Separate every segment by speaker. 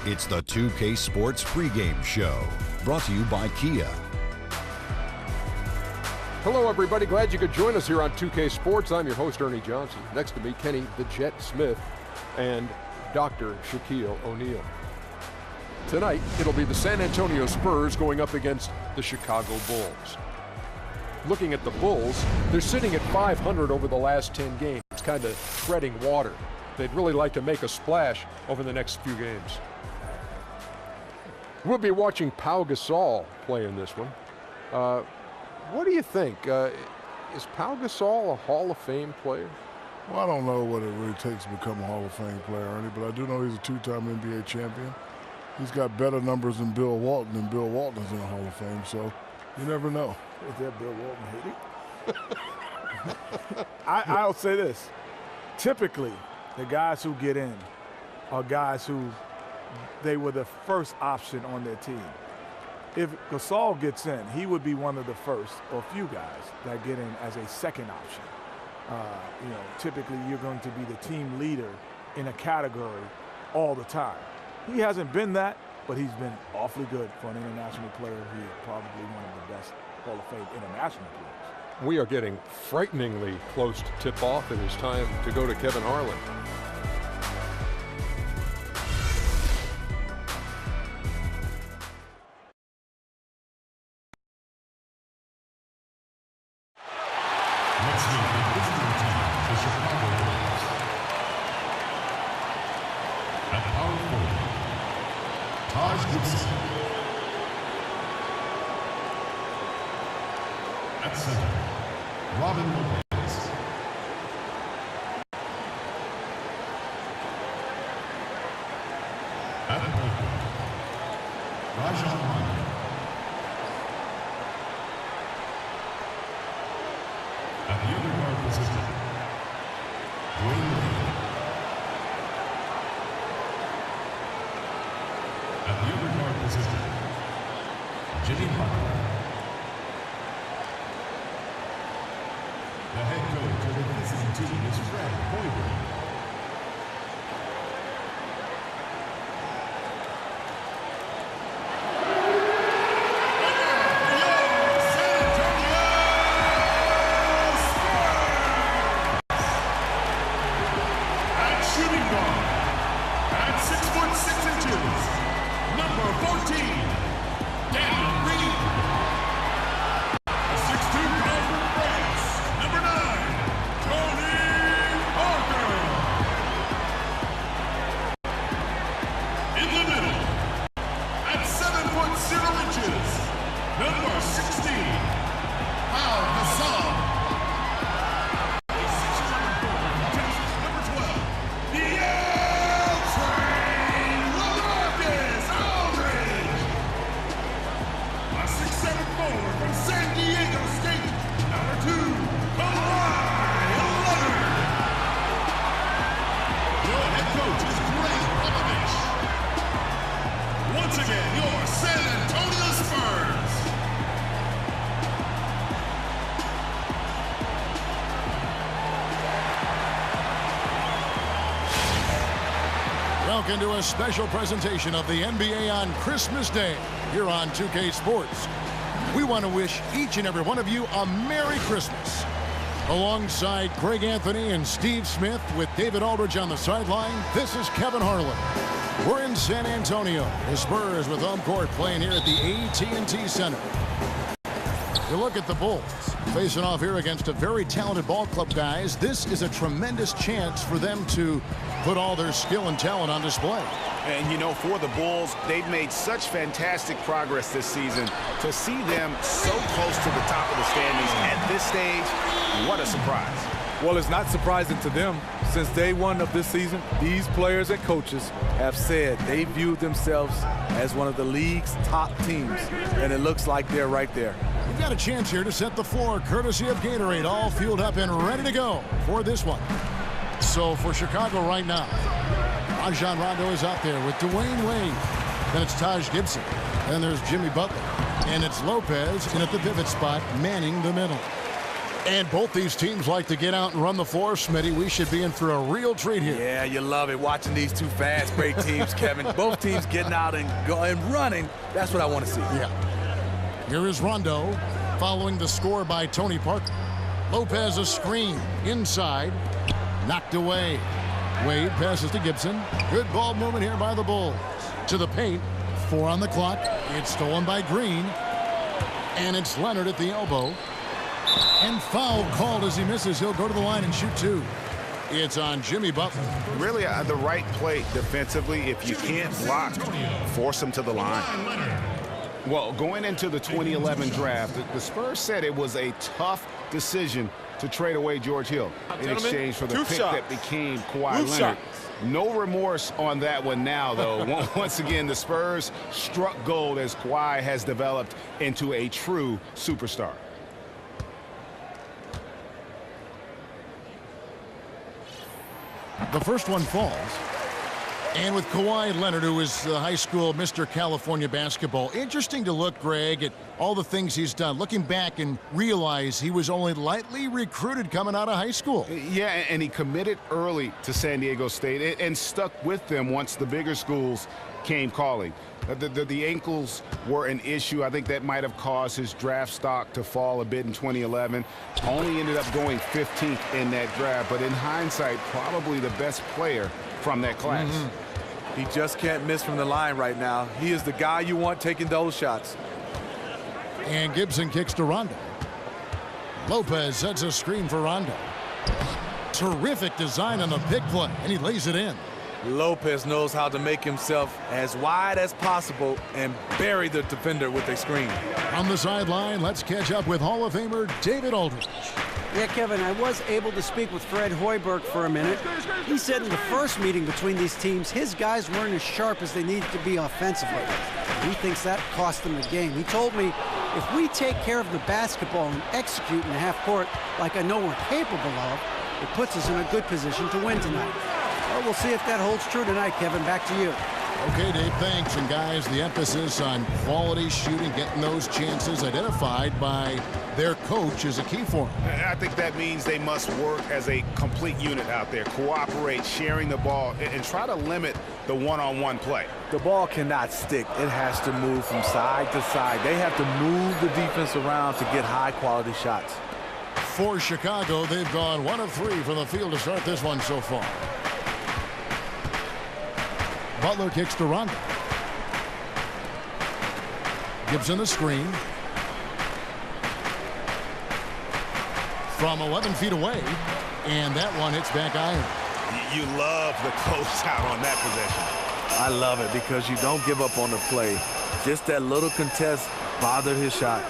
Speaker 1: It's the 2K Sports pregame show, brought to you by Kia.
Speaker 2: Hello, everybody. Glad you could join us here on 2K Sports. I'm your host, Ernie Johnson. Next to me, Kenny the Jet Smith and Dr. Shaquille O'Neal. Tonight, it'll be the San Antonio Spurs going up against the Chicago Bulls. Looking at the Bulls, they're sitting at 500 over the last 10 games, kind of treading water. They'd really like to make a splash over the next few games. We'll be watching Pau Gasol play in this one. What do you think? Is Pau Gasol a Hall of Fame player?
Speaker 3: Well, I don't know what it really takes to become a Hall of Fame player, Ernie, but I do know he's a two-time NBA champion. He's got better numbers than Bill Walton, and Bill Walton is in the Hall of Fame, so you never know.
Speaker 4: Is that Bill Walton hitting? I'll say this. Typically, the guys who get in are guys who they were the first option on their team. If Gasol gets in, he would be one of the first or few guys that get in as a second option. Typically you're going to be the team leader in a category all the time. He hasn't been that, but he's been awfully good for an international player. He is probably one of the best Hall of Fame international players.
Speaker 2: We are getting frighteningly close to tip-off. It is time to go to Kevin Harlan.
Speaker 5: At center, Robin Lopez. At point guard, Rajon Rondo. At the other guard position, Dwayne Wade. At the other guard position, Jimmy Butler. The head coach of the visiting team is Fred Hoiberg. San Antonio Spurs! At shooting guard, at 6'6", number 14, Dan Reed. Once again, your San Antonio Spurs.
Speaker 6: Welcome to a special presentation of the NBA on Christmas Day here on 2K Sports. We want to wish each and every one of you a Merry Christmas. Alongside Greg Anthony and Steve Smith with David Aldridge on the sideline, this is Kevin Harlan. We're in San Antonio. The Spurs with home court playing here at the AT&T Center. You look at the Bulls facing off here against a very talented ball club, guys. This is a tremendous chance for them to put all their skill and talent on display.
Speaker 7: And, for the Bulls, they've made such fantastic progress this season. To see them so close to the top of the standings at this stage, what a surprise.
Speaker 4: Well, it's not surprising to them. Since day one of this season, these players and coaches have said they view themselves as one of the league's top teams, and it looks like they're right there.
Speaker 6: We've got a chance here to set the floor, courtesy of Gatorade, all fueled up and ready to go for this one. So for Chicago right now, Rajon Rondo is out there with Dwayne Wade. Then it's Taj Gibson. Then there's Jimmy Butler. And it's Lopez, and at the pivot spot, manning the middle. And both these teams like to get out and run the floor, Smitty. We should be in for a real treat here.
Speaker 8: Yeah, you love it watching these two fast break teams, Kevin. Both teams getting out and running. That's what I want to see.
Speaker 6: Yeah. Here is Rondo following the score by Tony Parker. Lopez a screen inside. Knocked away. Wade passes to Gibson. Good ball movement here by the Bulls. To the paint. 4 on the clock. It's stolen by Green. And it's Leonard at the elbow. And foul called as he misses. He'll go to the line and shoot 2. It's on Jimmy Butler.
Speaker 7: Really the right play defensively. If you can't block, force him to the line. Well, going into the 2011 draft, the Spurs said it was a tough decision to trade away George Hill in exchange for the pick that became Kawhi Leonard. No remorse on that one now, though. Once again, the Spurs struck gold as Kawhi has developed into a true superstar.
Speaker 6: The first one falls. And with Kawhi Leonard, who is the high school Mr. California basketball, interesting to look, Greg, at all the things he's done. Looking back and realize he was only lightly recruited coming out of high school.
Speaker 7: Yeah, and he committed early to San Diego State and stuck with them once the bigger schools came calling. The ankles were an issue. I think that might have caused his draft stock to fall a bit in 2011. Only ended up going 15th in that draft, but in hindsight, probably the best player from that class.
Speaker 8: He just can't miss from the line right now. He is the guy you want taking those shots.
Speaker 6: And Gibson kicks to Rondo. Lopez sets a screen for Rondo. Terrific design on the pick play, and he lays it in.
Speaker 8: Lopez knows how to make himself as wide as possible and bury the defender with a screen.
Speaker 6: On the sideline, let's catch up with Hall of Famer David Aldridge.
Speaker 9: Yeah, Kevin, I was able to speak with Fred Hoiberg for a minute. He said in the first meeting between these teams, his guys weren't as sharp as they needed to be offensively. He thinks that cost them the game. He told me, if we take care of the basketball and execute in the half court like I know we're capable of, it puts us in a good position to win tonight. Well, we'll see if that holds true tonight, Kevin. Back to you.
Speaker 6: Okay, Dave, thanks. And guys, the emphasis on quality shooting, getting those chances identified by their coach is a key for them.
Speaker 7: I think that means they must work as a complete unit out there, cooperate, sharing the ball, and try to limit the one-on-one play.
Speaker 8: The ball cannot stick. It has to move from side to side. They have to move the defense around to get high-quality shots.
Speaker 6: For Chicago, they've gone 1 of 3 from the field to start this one so far. Butler kicks to Rondo. Gibson the screen. From 11 feet away. And that one hits back iron.
Speaker 7: You love the closeout on that possession.
Speaker 8: I love it because you don't give up on the play. Just that little contest bothered his shot.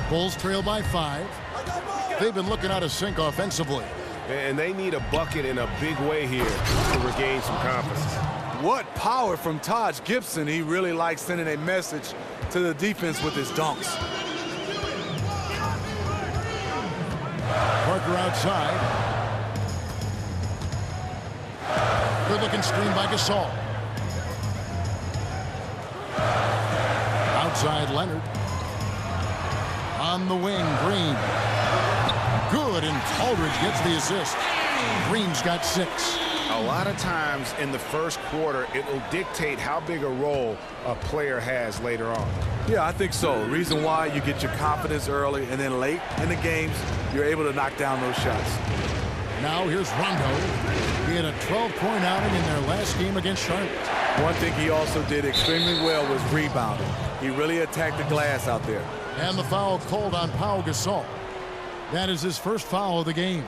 Speaker 6: Bulls trail by 5. They've been looking out of sync offensively.
Speaker 7: And they need a bucket in a big way here to regain some confidence.
Speaker 8: What power from Taj Gibson. He really likes sending a message to the defense with his dunks.
Speaker 6: Parker outside. Good looking screen by Gasol. Outside Leonard. On the wing, Green. Good, and Aldridge gets the assist. Green's got 6.
Speaker 7: A lot of times in the first quarter, it will dictate how big a role a player has later on.
Speaker 8: Yeah, I think so. Reason why you get your confidence early, and then late in the games, you're able to knock down those shots.
Speaker 6: Now here's Rondo. He had a 12-point outing in their last game against Charlotte.
Speaker 8: One thing he also did extremely well was rebounding. He really attacked the glass out there.
Speaker 6: And the foul called on Pau Gasol. That is his first foul of the game.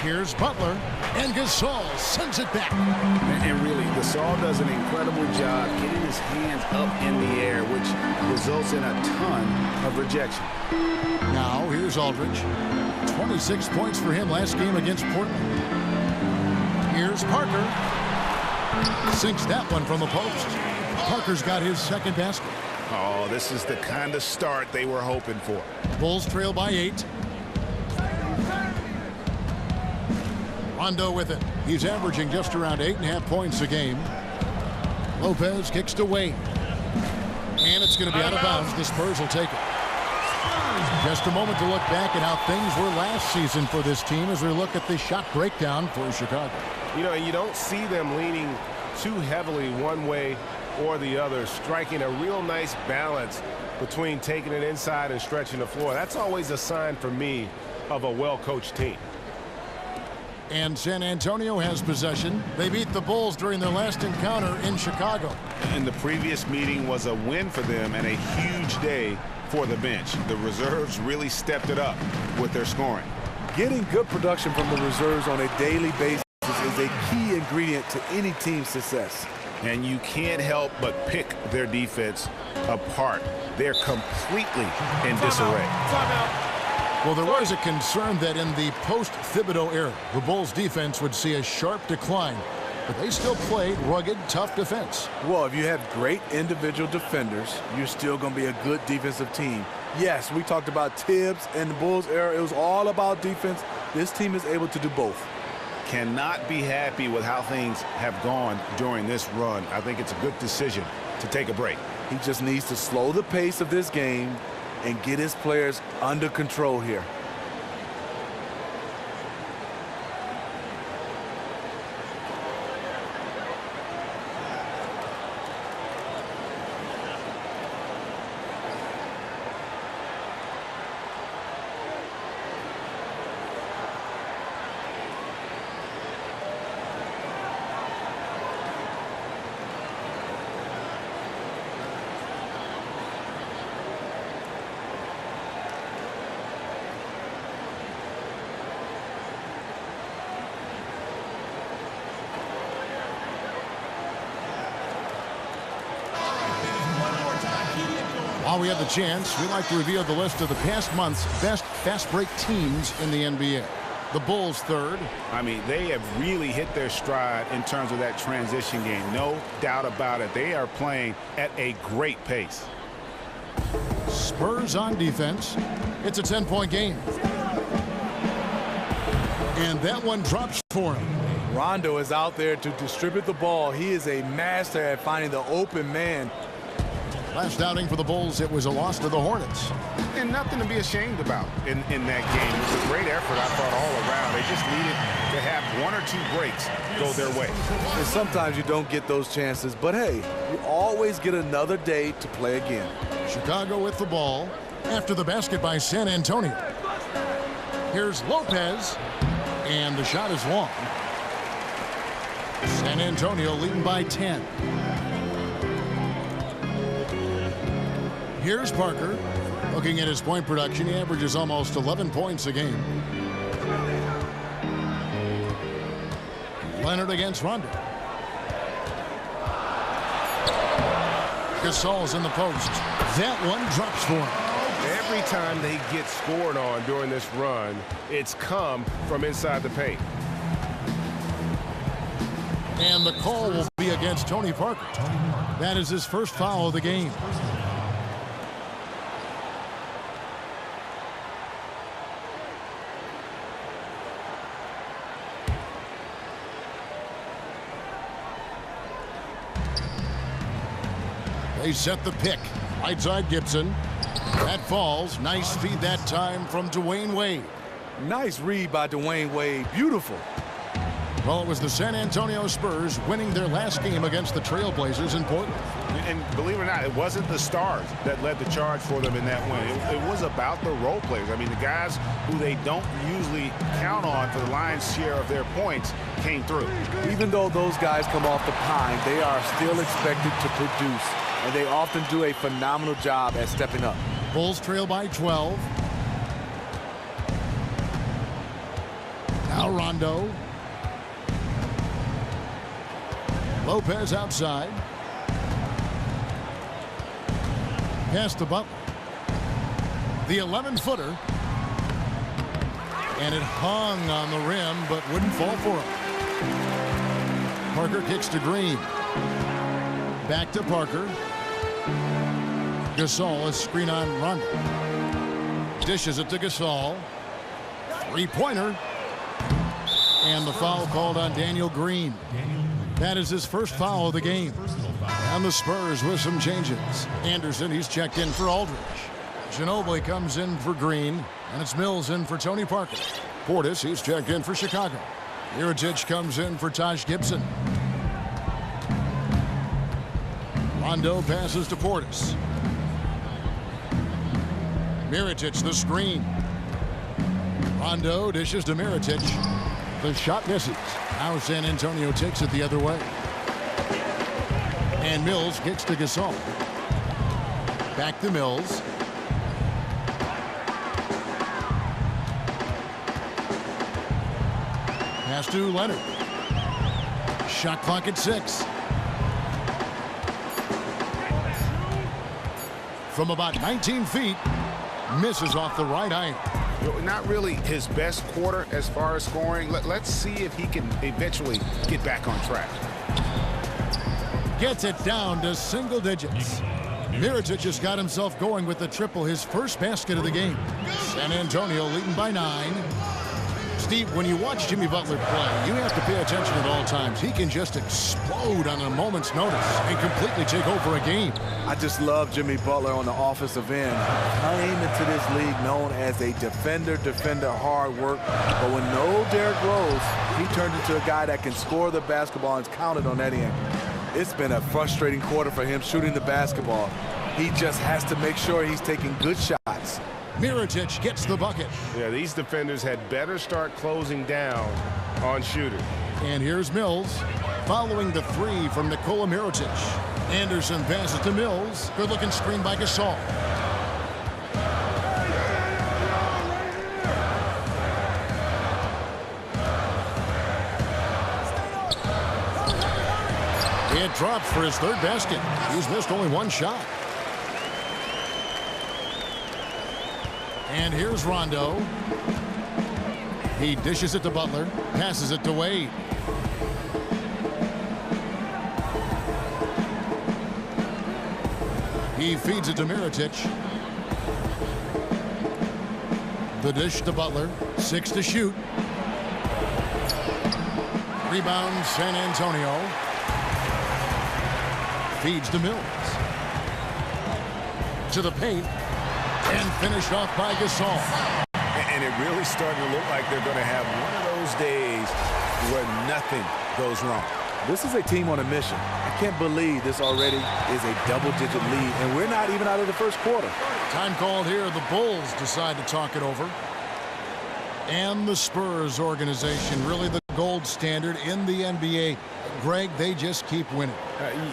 Speaker 6: Here's Butler, and Gasol sends it back.
Speaker 7: And really, Gasol does an incredible job getting his hands up in the air, which results in a ton of rejection.
Speaker 6: Now, here's Aldridge. 26 points for him last game against Portland. Here's Parker. Sinks that one from the post. Parker's got his second basket.
Speaker 7: Oh, this is the kind of start they were hoping for.
Speaker 6: Bulls trail by 8. Rondo with it. He's averaging just around 8.5 points a game. Lopez kicks to Wade. And it's going to be out of bounds. The Spurs will take it. Just a moment to look back at how things were last season for this team as we look at the shot breakdown for Chicago.
Speaker 10: You know, you don't see them leaning too heavily one way or the other, striking a real nice balance between taking it inside and stretching the floor. That's always a sign for me of a well-coached team.
Speaker 6: And San Antonio has possession. They beat the Bulls during their last encounter in Chicago.
Speaker 7: And the previous meeting was a win for them and a huge day for the bench. The reserves really stepped it up with their scoring.
Speaker 8: Getting good production from the reserves on a daily basis is a key ingredient to any team's success.
Speaker 7: And you can't help but pick their defense apart. They're completely in disarray.
Speaker 6: Well, there was a concern that in the post-Thibodeau era, the Bulls defense would see a sharp decline, but they still played rugged, tough defense.
Speaker 8: Well, if you have great individual defenders, you're still going to be a good defensive team. Yes, we talked about Tibbs and the Bulls era. It was all about defense. This team is able to do both.
Speaker 7: Cannot be happy with how things have gone during this run. I think it's a good decision to take a break.
Speaker 8: He just needs to slow the pace of this game and get his players under control here.
Speaker 6: While we have the chance, we'd like to reveal the list of the past month's best fast break teams in the NBA. The Bulls third.
Speaker 7: I mean, they have really hit their stride in terms of that transition game. No doubt about it. They are playing at a great pace.
Speaker 6: Spurs on defense. It's a 10-point game. And that one drops for him.
Speaker 8: Rondo is out there to distribute the ball. He is a master at finding the open man.
Speaker 6: Last outing for the Bulls, it was a loss to the Hornets.
Speaker 7: And nothing to be ashamed about in that game. It was a great effort, I thought, all around. They just needed to have one or two breaks go their way.
Speaker 8: And sometimes you don't get those chances, but hey, you always get another day to play again.
Speaker 6: Chicago with the ball after the basket by San Antonio. Here's Lopez, and the shot is long. San Antonio leading by 10. Here's Parker. Looking at his point production, he averages almost 11 points a game. Leonard against Rondo. Gasol's in the post. That one drops for him.
Speaker 10: Every time they get scored on during this run, it's come from inside the paint.
Speaker 6: And the call will be against Tony Parker. That is his first foul of the game. They set the pick. Right side Gibson. That falls. Nice feed that time from Dwayne Wade.
Speaker 8: Nice read by Dwayne Wade. Beautiful.
Speaker 6: Well, it was the San Antonio Spurs winning their last game against the Trailblazers in Portland.
Speaker 7: And believe it or not, it wasn't the stars that led the charge for them in that win. It was about the role players. I mean, the guys who they don't usually count on for the lion's share of their points came through.
Speaker 8: Even though those guys come off the pine, they are still expected to produce. And they often do a phenomenal job at stepping up.
Speaker 6: Bulls trail by 12. Now Rondo. Lopez outside. Pass to Butler. The 11-footer. And it hung on the rim, but wouldn't fall for him. Parker kicks to Green. Back to Parker. Gasol, a screen on Rondo. Dishes it to Gasol. Three-pointer. And the foul called on Daniel Green. That is his first foul of the game. And the Spurs with some changes. Anderson, he's checked in for Aldridge. Ginobili comes in for Green. And it's Mills in for Tony Parker. Portis, he's checked in for Chicago. Mirotic comes in for Taj Gibson. Rondo passes to Portis. Mirotic, the screen. Rondo dishes to Mirotic. The shot misses. Now San Antonio takes it the other way. And Mills kicks to Gasol. Back to Mills. Pass to Leonard. Shot clock at 6. From about 19 feet, misses off the right iron.
Speaker 7: Not really his best quarter as far as scoring. Let's see if he can eventually get back on track.
Speaker 6: Gets it down to single digits. Mirotic has got himself going with the triple, his first basket of the game. San Antonio leading by 9. Steve, when you watch Jimmy Butler play, you have to pay attention at all times. He can just explode on a moment's notice and completely take over a game.
Speaker 8: I just love Jimmy Butler on the offensive end. Came into this league known as a defender, hard work. But when no Derrick Rose, he turned into a guy that can score the basketball and is counted on that end. It's been a frustrating quarter for him shooting the basketball. He just has to make sure he's taking good shots.
Speaker 6: Mirotic gets the bucket.
Speaker 10: Yeah, these defenders had better start closing down on shooters.
Speaker 6: And here's Mills following the 3 from Nikola Mirotic. Anderson passes to Mills. Good-looking screen by Gasol. It drops for his third basket. He's missed only one shot. And here's Rondo. He dishes it to Butler. Passes it to Wade. He feeds it to Mirotic. The dish to Butler. 6 to shoot. Rebound San Antonio. Feeds to Mills. To the paint. And finished off by Gasol.
Speaker 10: And it really starting to look like they're going to have one of those days where nothing goes wrong.
Speaker 8: This is a team on a mission. I can't believe this already is a double-digit lead, and we're not even out of the first quarter.
Speaker 6: Time called here. The Bulls decide to talk it over. And the Spurs organization, really the gold standard in the NBA. Greg, they just keep winning.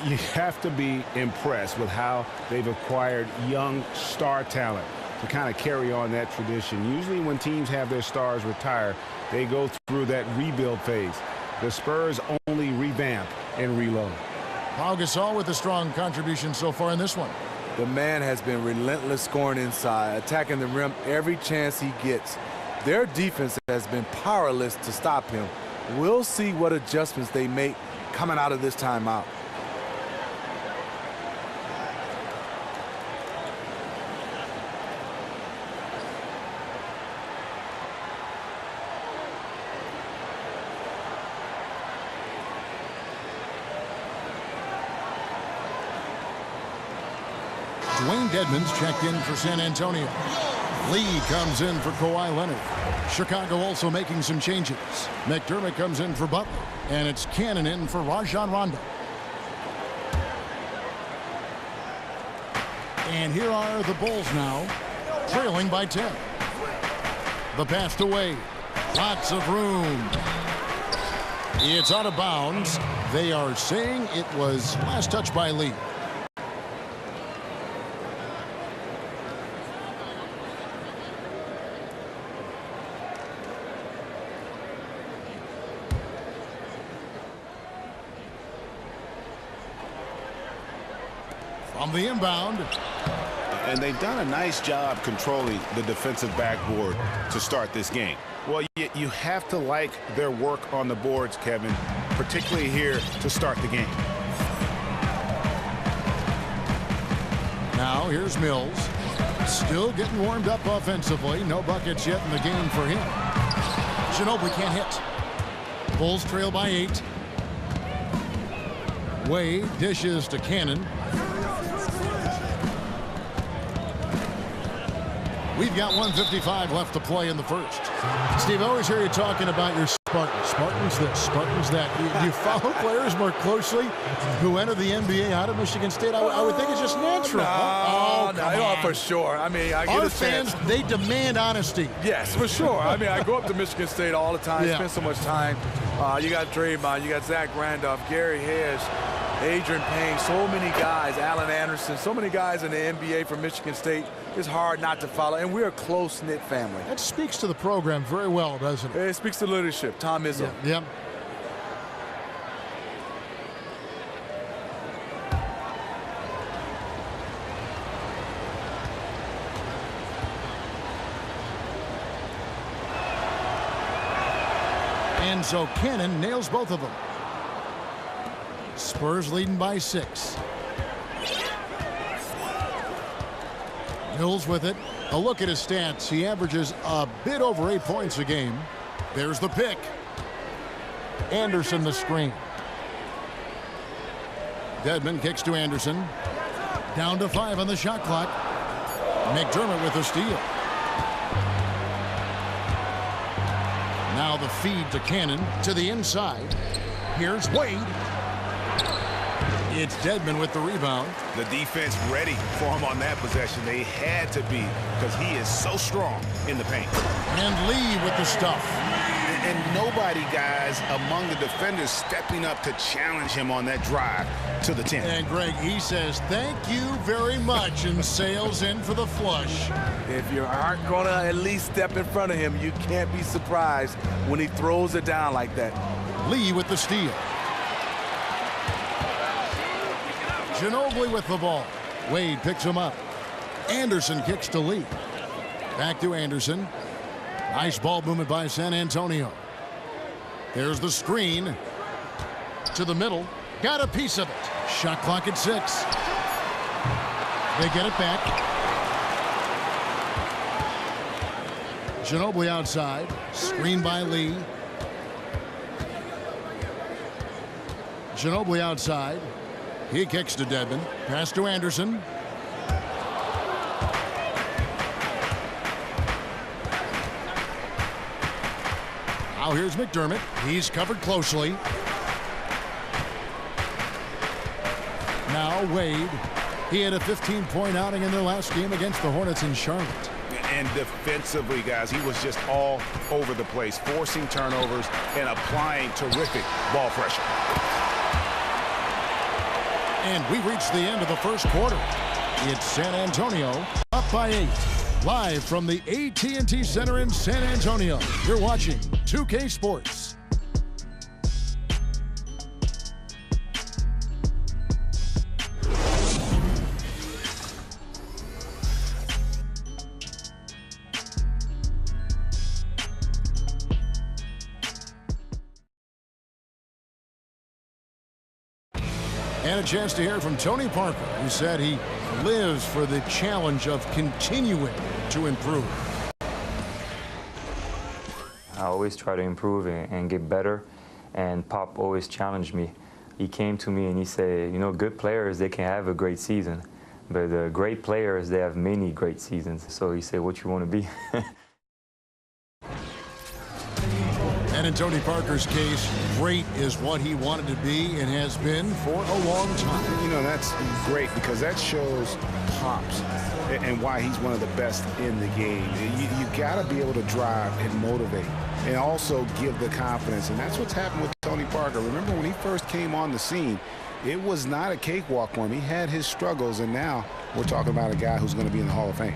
Speaker 10: You have to be impressed with how they've acquired young star talent to kind of carry on that tradition. Usually when teams have their stars retire, they go through that rebuild phase. The Spurs only revamp and reload.
Speaker 6: Pau Gasol with a strong contribution so far in this one.
Speaker 8: The man has been relentless scoring inside, attacking the rim every chance he gets. Their defense has been powerless to stop him. We'll see what adjustments they make coming out of this timeout.
Speaker 6: Dwayne Dedmon's checked in for San Antonio. Lee comes in for Kawhi Leonard. Chicago also making some changes. McDermott comes in for Butler. And it's Cannon in for Rajon Rondo. And here are the Bulls now, trailing by 10. The pass to Wade. Lots of room. It's out of bounds. They are saying it was last touch by Lee. From the inbound.
Speaker 7: And they've done a nice job controlling the defensive backboard to start this game.
Speaker 10: Well, you have to like their work on the boards, Kevin, particularly here to start the game.
Speaker 6: Now here's Mills. Still getting warmed up offensively. No buckets yet in the game for him. Ginobili can't hit. Bulls trail by 8. Wade dishes to Cannon. We've got 1:55 left to play in the first. Steve, I always hear you talking about your Spartans. Spartans this, Spartans that. Do you follow players more closely who enter the NBA out of Michigan State? I would think it's just natural.
Speaker 8: No, for sure. I mean, I get
Speaker 6: our
Speaker 8: a
Speaker 6: fans,
Speaker 8: chance.
Speaker 6: they demand honesty.
Speaker 8: Yes, for sure. I mean, I go up to Michigan State all the time, spend so much time. You got Draymond, you got Zach Randolph, Gary Hedge, Adrian Payne, so many guys, Allen Anderson, so many guys in the NBA from Michigan State. It's hard not to follow, and we're a close-knit family.
Speaker 6: That speaks to the program very well, doesn't it?
Speaker 8: It speaks to leadership. Tom Izzo.
Speaker 6: Yep. And so Cannon nails both of them. Spurs leading by 6. Mills with it. A look at his stats. He averages a bit over 8 points a game. There's the pick. Anderson the screen. Dedmon kicks to Anderson. Down to 5 on the shot clock. McDermott with the steal. Now the feed to Cannon to the inside. Here's Wade. It's Dedmon with the rebound.
Speaker 7: The defense ready for him on that possession. They had to be, because he is so strong in the paint.
Speaker 6: And Lee with the stuff.
Speaker 7: And nobody, guys, among the defenders stepping up to challenge him on that drive to the 10.
Speaker 6: And Greg, he says, thank you very much, and sails in for the flush.
Speaker 8: If you aren't going to at least step in front of him, you can't be surprised when he throws it down like that.
Speaker 6: Lee with the steal. Ginobili with the ball. Wade picks him up. Anderson kicks to Lee. Back to Anderson. Nice ball movement by San Antonio. There's the screen. To the middle. Got a piece of it. Shot clock at 6. They get it back. Ginobili outside. Screen by Lee. Ginobili outside. He kicks to Dedmon. Pass to Anderson. Now here's McDermott. He's covered closely. Now Wade. He had a 15-point outing in their last game against the Hornets in Charlotte.
Speaker 7: And defensively, guys, he was just all over the place, forcing turnovers and applying terrific ball pressure.
Speaker 6: And we reach the end of the first quarter. It's San Antonio up by 8. Live from the AT&T Center in San Antonio. You're watching 2K Sports. And a chance to hear from Tony Parker, who said he lives for the challenge of continuing to improve.
Speaker 11: I always try to improve and get better, and Pop always challenged me. He came to me and he said, you know, good players, they can have a great season, but the great players, they have many great seasons. So he said, what you want to be?
Speaker 6: And in Tony Parker's case, great is what he wanted to be and has been for a long time.
Speaker 7: You know, that's great because that shows Pops and why he's one of the best in the game. You got to be able to drive and motivate and also give the confidence. And that's what's happened with Tony Parker. Remember when he first came on the scene, it was not a cakewalk for him. He had his struggles, and now we're talking about a guy who's going to be in the Hall of Fame.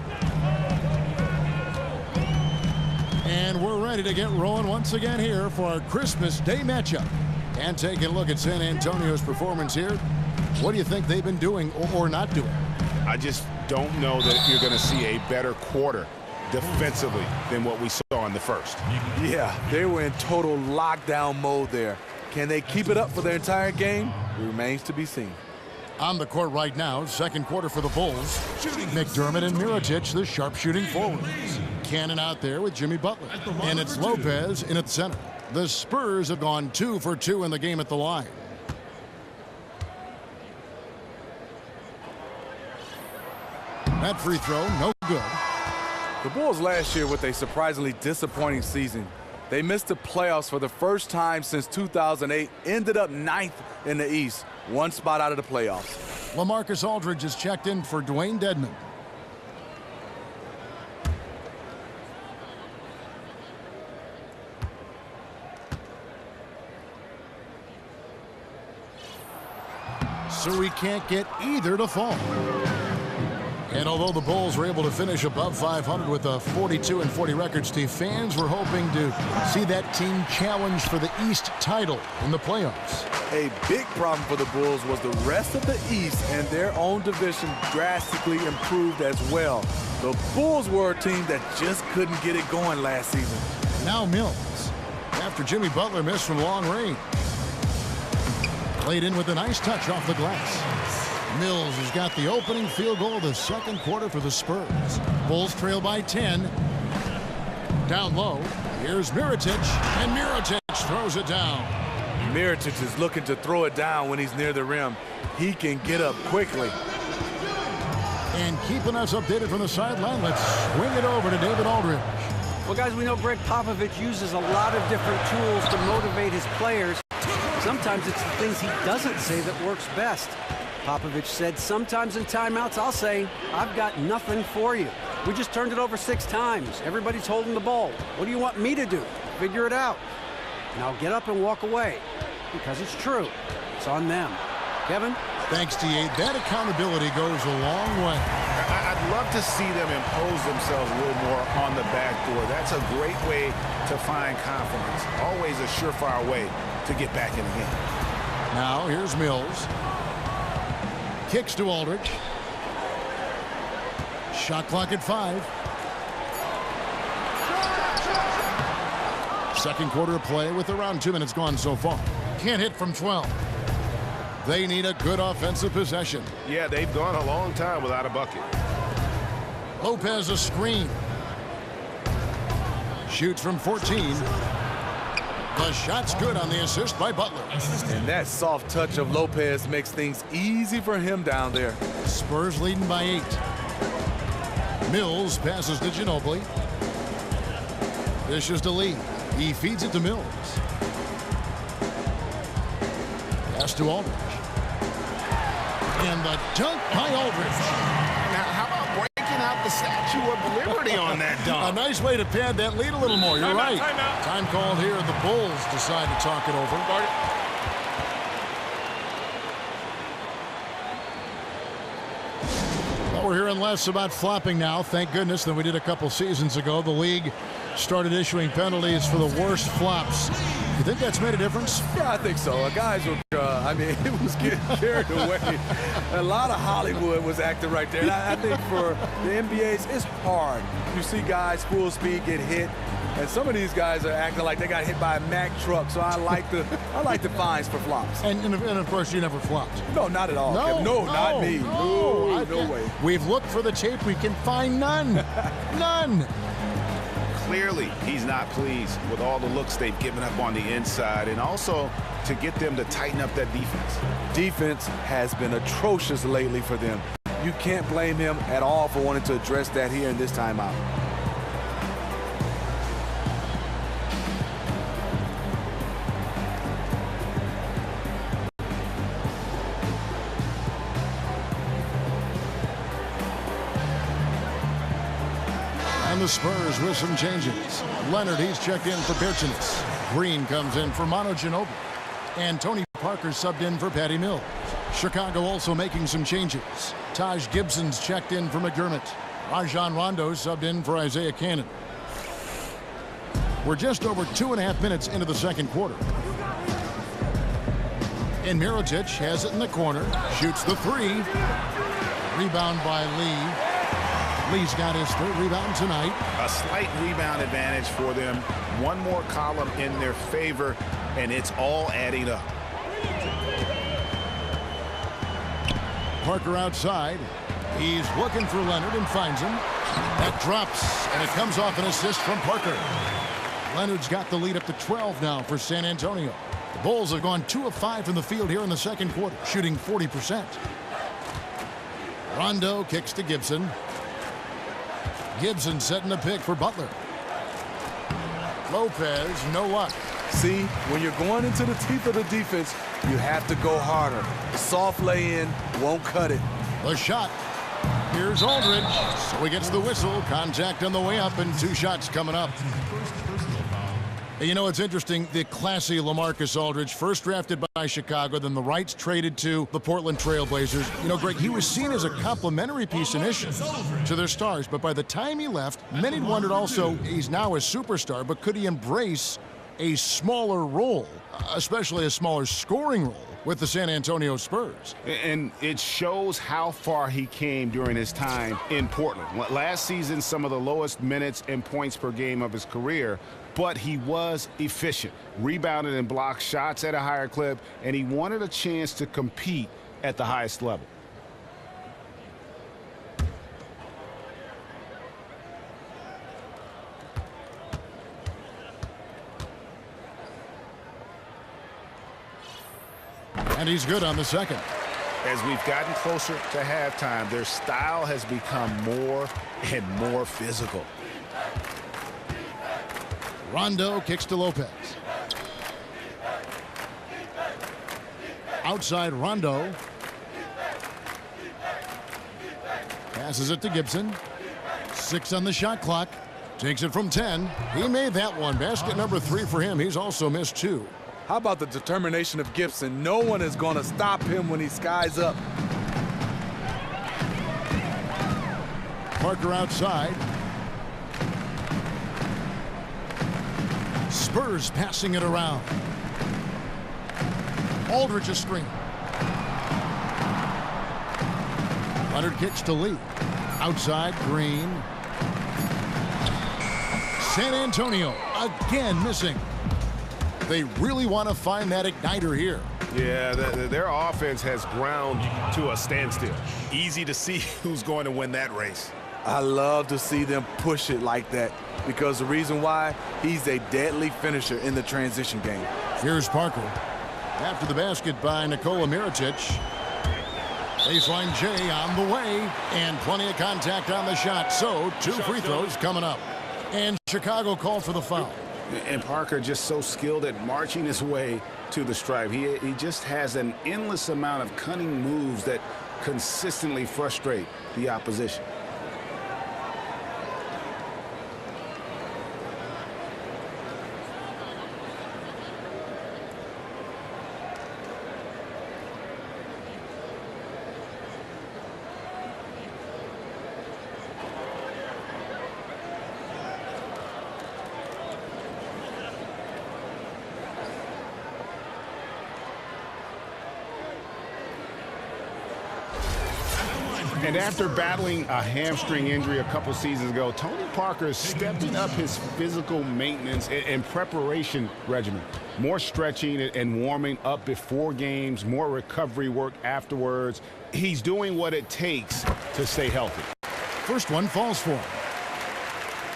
Speaker 6: And we're ready to get rolling once again here for our Christmas Day matchup. And taking a look at San Antonio's performance here. What do you think they've been doing or not doing?
Speaker 7: I just don't know that you're going to see a better quarter defensively than what we saw in the first.
Speaker 8: Yeah, they were in total lockdown mode there. Can they keep it up for their entire game? It remains to be seen.
Speaker 6: On the court right now, second quarter for the Bulls. McDermott and Mirotic, the sharpshooting forwards. Cannon out there with Jimmy Butler. And it's Lopez in at center. The Spurs have gone 2 for 2 in the game at the line. That free throw, no good.
Speaker 8: The Bulls last year with a surprisingly disappointing season. They missed the playoffs for the first time since 2008, ended up 9th in the East, one spot out of the playoffs.
Speaker 6: LaMarcus Aldridge is checked in for Dwayne Dedmon. So we can't get either to fall. And although the Bulls were able to finish above 500 with a 42-40 record, Steve, fans were hoping to see that team challenge for the East title in the playoffs.
Speaker 8: A big problem for the Bulls was the rest of the East and their own division drastically improved as well. The Bulls were a team that just couldn't get it going last season.
Speaker 6: Now Mills, after Jimmy Butler missed from long range. Played in with a nice touch off the glass. Mills has got the opening field goal of the second quarter for the Spurs. Bulls trail by 10. Down low, here's Mirotic, and Mirotic throws it down.
Speaker 8: Mirotic is looking to throw it down when he's near the rim. He can get up quickly.
Speaker 6: And keeping us updated from the sideline, let's swing it over to David Aldridge.
Speaker 9: Well, guys, we know Greg Popovich uses a lot of different tools to motivate his players. Sometimes it's the things he doesn't say that works best. Popovich said, sometimes in timeouts, I'll say, I've got nothing for you. We just turned it over 6 times. Everybody's holding the ball. What do you want me to do? Figure it out. And I'll get up and walk away because it's true. It's on them. Kevin?
Speaker 6: Thanks, D.A. That accountability goes a long way.
Speaker 7: I'd love to see them impose themselves a little more on the backdoor. That's a great way to find confidence. Always a surefire way to get back in the game.
Speaker 6: Now, here's Mills. Kicks to Aldridge. Shot clock at 5. Second quarter of play with around 2 minutes gone so far. Can't hit from 12. They need a good offensive possession.
Speaker 10: Yeah, they've gone a long time without a bucket.
Speaker 6: Lopez a screen. Shoots from 14. The shot's good on the assist by Butler.
Speaker 8: And that soft touch of Lopez makes things easy for him down there.
Speaker 6: Spurs leading by 8. Mills passes to Ginobili. Dishes to Lee. He feeds it to Mills. Pass to Aldridge. And the dunk by Aldridge.
Speaker 7: Now, how about breaking out the Statue of Liberty on that dunk?
Speaker 6: A nice way to pad that lead a little more. You're right. Time called here. The Bulls decide to talk it over. Well, we're hearing less about flopping now, thank goodness, than we did a couple seasons ago. The league started issuing penalties for the worst flops. You think that's made a difference?
Speaker 8: Yeah, I think so. Guys were, it was getting carried away. A lot of Hollywood was acting right there. And I think for the NBA's, it's hard. You see guys full speed get hit, and some of these guys are acting like they got hit by a Mack truck. So I like the fines for flops.
Speaker 6: And of course, you never flopped.
Speaker 8: No, not at all.
Speaker 6: No,
Speaker 8: not me. No way.
Speaker 6: We've looked for the tape. We can find none. None.
Speaker 7: Clearly, he's not pleased with all the looks they've given up on the inside, and also to get them to tighten up that defense.
Speaker 8: Defense has been atrocious lately for them. You can't blame him at all for wanting to address that here in this timeout.
Speaker 6: And the Spurs with some changes. Leonard, he's checked in for Bertans. Green comes in for Manu Ginobili. And Tony Parker subbed in for Patty Mills. Chicago also making some changes. Taj Gibson's checked in for McDermott. Rajon Rondo subbed in for Isaiah Cannon. We're just over 2.5 minutes into the second quarter. And Mirotic has it in the corner. Shoots the 3. Rebound by Lee. Lee's got his 3rd rebound tonight.
Speaker 7: A slight rebound advantage for them. One more column in their favor, and it's all adding up.
Speaker 6: Parker outside. He's looking for Leonard and finds him. That drops, and it comes off an assist from Parker. Leonard's got the lead up to 12 now for San Antonio. The Bulls have gone 2 of 5 from the field here in the second quarter, shooting 40%. Rondo kicks to Gibson. Gibson setting the pick for Butler. Lopez, no luck.
Speaker 8: See, when you're going into the teeth of the defense, you have to go harder. The soft lay-in won't cut it.
Speaker 6: The shot. Here's Aldridge. So he gets the whistle. Contact on the way up, and 2 shots coming up. You know, it's interesting. The classy LaMarcus Aldridge, first drafted by Chicago, then the rights traded to the Portland Trail Blazers. You know, Greg, he was seen as a complimentary piece initially to their stars, but by the time he left, many wondered also, he's now a superstar, but could he embrace a smaller role, especially a smaller scoring role with the San Antonio Spurs?
Speaker 7: And it shows how far he came during his time in Portland. Last season, some of the lowest minutes and points per game of his career, but he was efficient, rebounded and blocked shots at a higher clip, and he wanted a chance to compete at the highest level.
Speaker 6: And he's good on the second.
Speaker 7: As we've gotten closer to halftime, their style has become more and more physical.
Speaker 6: Rondo kicks to Lopez. Outside Rondo. Passes it to Gibson. 6 on the shot clock. Takes it from 10. He made that one. Basket number 3 for him. He's also missed 2.
Speaker 8: How about the determination of Gibson? No one is going to stop him when he skies up.
Speaker 6: Parker outside. Spurs passing it around. Aldridge a screen. Leonard kicks to Lee. Outside, Green. San Antonio again missing. They really want to find that igniter here.
Speaker 10: Yeah, their offense has ground to a standstill. Easy to see who's going to win that race.
Speaker 8: I love to see them push it like that because the reason why, he's a deadly finisher in the transition game.
Speaker 6: Here's Parker. After the basket by Nikola Mirotic. Baseline J on the way, and plenty of contact on the shot. So 2 free throws coming up. And Chicago called for the foul.
Speaker 7: And Parker just so skilled at marching his way to the stripe. He just has an endless amount of cunning moves that consistently frustrate the opposition. And after battling a hamstring injury a couple seasons ago, Tony Parker is stepping up his physical maintenance and preparation regimen. More stretching and warming up before games, more recovery work afterwards. He's doing what it takes to stay healthy.
Speaker 6: First one falls for him.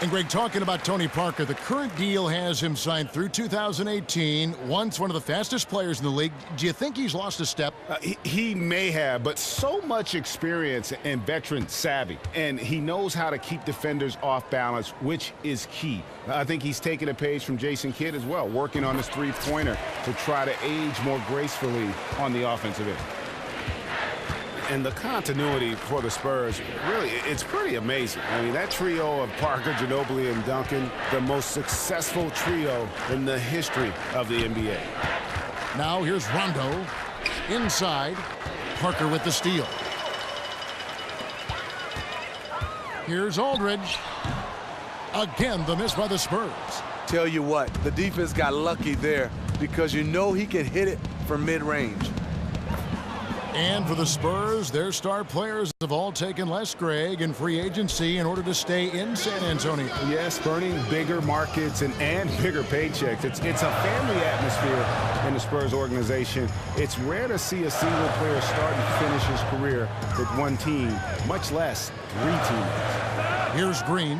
Speaker 6: And Greg, talking about Tony Parker, the current deal has him signed through 2018, once one of the fastest players in the league. Do you think he's lost a step?
Speaker 7: He may have, but so much experience and veteran savvy, and he knows how to keep defenders off balance, which is key. I think he's taken a page from Jason Kidd as well, working on his three-pointer to try to age more gracefully on the offensive end.
Speaker 10: And the continuity for the Spurs, really, it's pretty amazing. I mean, that trio of Parker, Ginobili, and Duncan, the most successful trio in the history of the NBA.
Speaker 6: Now here's Rondo. Inside. Parker with the steal. Here's Aldridge. Again, the miss by the Spurs.
Speaker 8: Tell you what, the defense got lucky there because you know he can hit it from mid-range.
Speaker 6: And for the Spurs, their star players have all taken less, Greg, in free agency in order to stay in San Antonio.
Speaker 7: Yes, burning bigger markets and bigger paychecks. It's a family atmosphere in the Spurs organization. It's rare to see a single player start and finish his career with one team, much less 3 teams.
Speaker 6: Here's Green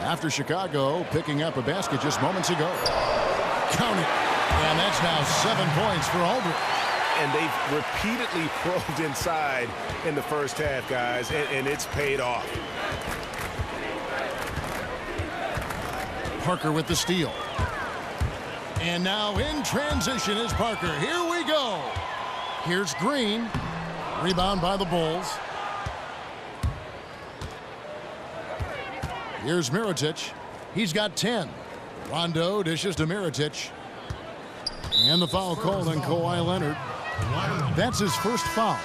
Speaker 6: after Chicago picking up a basket just moments ago. Count it. And that's now 7 points for Aldridge.
Speaker 10: And they've repeatedly probed inside in the first half, guys, and it's paid off.
Speaker 6: Parker with the steal. And now in transition is Parker. Here we go. Here's Green. Rebound by the Bulls. Here's Mirotic. He's got 10. Rondo dishes to Mirotic. And the foul called on Kawhi Leonard. That's his first foul.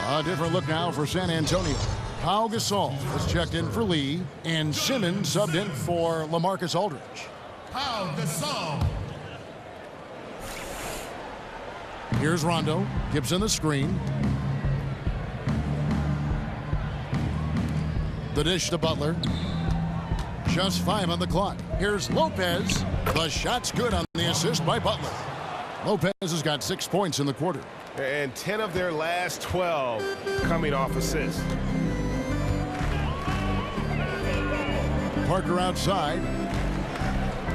Speaker 6: A different look now for San Antonio. Pau Gasol has checked in for Lee, and Simmons subbed in for LaMarcus Aldridge.
Speaker 5: Pau Gasol.
Speaker 6: Here's Rondo. Gibson the screen. The dish to Butler. Just 5 on the clock. Here's Lopez. The shot's good on the assist by Butler. Lopez has got 6 points in the quarter.
Speaker 10: And 10 of their last 12 coming off assists.
Speaker 6: Parker outside.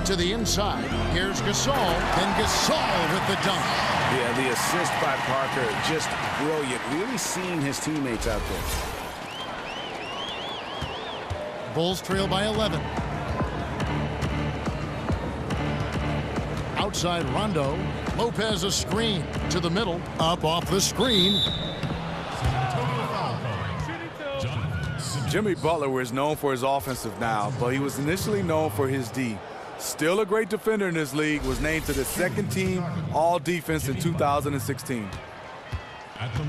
Speaker 6: To the inside. Here's Gasol. And Gasol with the dunk.
Speaker 7: Yeah, the assist by Parker, just brilliant. Really seeing his teammates out there.
Speaker 6: Bulls trail by 11. Outside Rondo. Lopez a screen to the middle. Up off the screen.
Speaker 8: Jimmy Butler was known for his offensive now, but he was initially known for his D. Still a great defender in this league, was named to the second team all defense in 2016.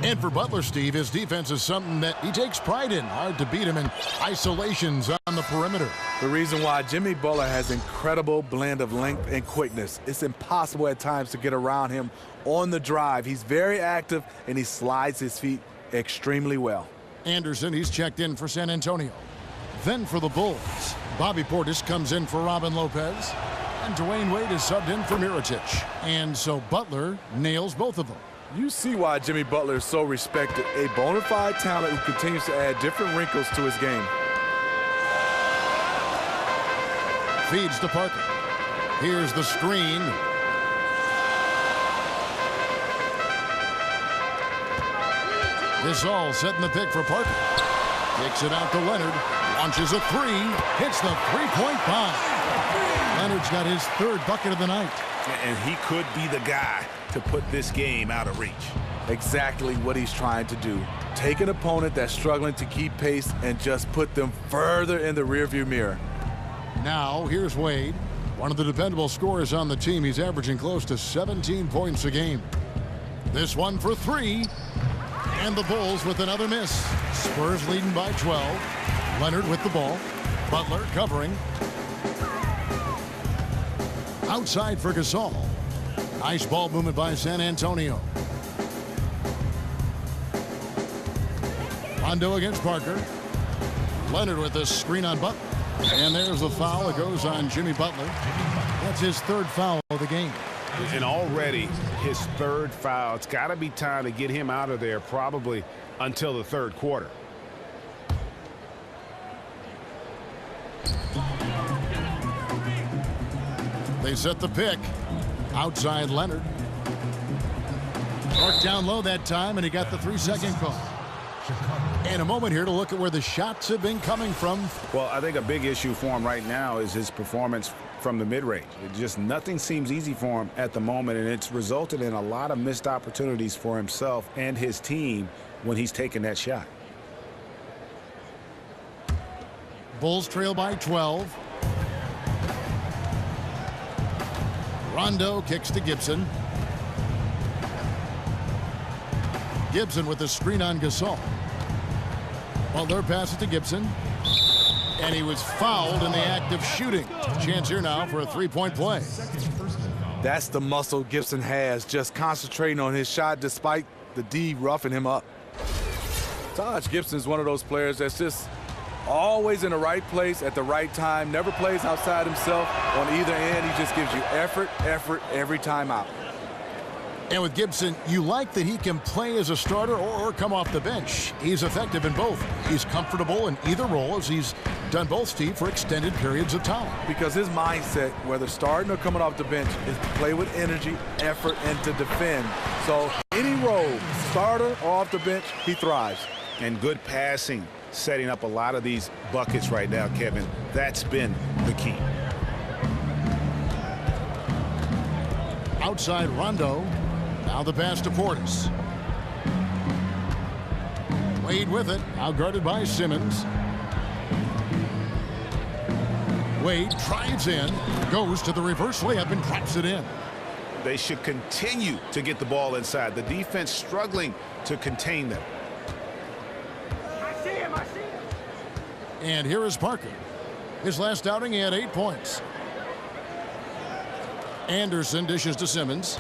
Speaker 6: And for Butler, Steve, his defense is something that he takes pride in. Hard to beat him in isolations on the perimeter.
Speaker 8: The reason why Jimmy Butler has incredible blend of length and quickness. It's impossible at times to get around him on the drive. He's very active, and he slides his feet extremely well.
Speaker 6: Anderson, he's checked in for San Antonio. Then for the Bulls, Bobby Portis comes in for Robin Lopez. And Dwayne Wade is subbed in for Mirotic. And so Butler nails both of them.
Speaker 8: You see why Jimmy Butler is so respected. A bona fide talent who continues to add different wrinkles to his game.
Speaker 6: Feeds to Parker. Here's the screen. Gasol setting the pick for Parker. Kicks it out to Leonard. Launches a 3. Hits the three-point bomb. Leonard's got his 3rd bucket of the night.
Speaker 10: And he could be the guy to put this game out of reach.
Speaker 8: Exactly what he's trying to do. Take an opponent that's struggling to keep pace and just put them further in the rearview mirror.
Speaker 6: Now, here's Wade. One of the dependable scorers on the team. He's averaging close to 17 points a game. This one for 3. And the Bulls with another miss. Spurs leading by 12. Leonard with the ball. Butler covering. Outside for Gasol. Nice ball movement by San Antonio. Rondo against Parker. Leonard with the screen on Butler. And there's the foul. It goes on Jimmy Butler. That's his 3rd foul of the game.
Speaker 10: And already his 3rd foul. It's got to be time to get him out of there probably until the 3rd quarter.
Speaker 6: They set the pick. Outside Leonard. Marked down low that time, and he got the 3-second call. And a moment here to look at where the shots have been coming from.
Speaker 7: Well, I think a big issue for him right now is his performance from the mid-range. Just nothing seems easy for him at the moment, and it's resulted in a lot of missed opportunities for himself and his team when he's taking that shot.
Speaker 6: Bulls trail by 12. Rondo kicks to Gibson. Gibson with the screen on Gasol. Butler passes to Gibson. And he was fouled in the act of shooting. Chance here now for a 3-point play.
Speaker 8: That's the muscle Gibson has, just concentrating on his shot despite the D roughing him up. Taj Gibson's one of those players that's just always in the right place at the right time, never plays outside himself on either end. He just gives you effort every time out.
Speaker 6: And with Gibson, you like that he can play as a starter or come off the bench. He's effective in both. He's comfortable in either role, as he's done both, Steve, for extended periods of time.
Speaker 8: Because his mindset, whether starting or coming off the bench, is to play with energy, effort, and to defend. So any role, starter or off the bench, he thrives.
Speaker 7: And good passing, setting up a lot of these buckets right now, Kevin. That's been the key.
Speaker 6: Outside Rondo. Now the pass to Portis. Wade with it, out guarded by Simmons. Wade drives in, goes to the reverse layup and drops it in.
Speaker 7: They should continue to get the ball inside. The defense struggling to contain them.
Speaker 5: I see him.
Speaker 6: And here is Parker. His last outing, he had 8 points. Anderson dishes to Simmons.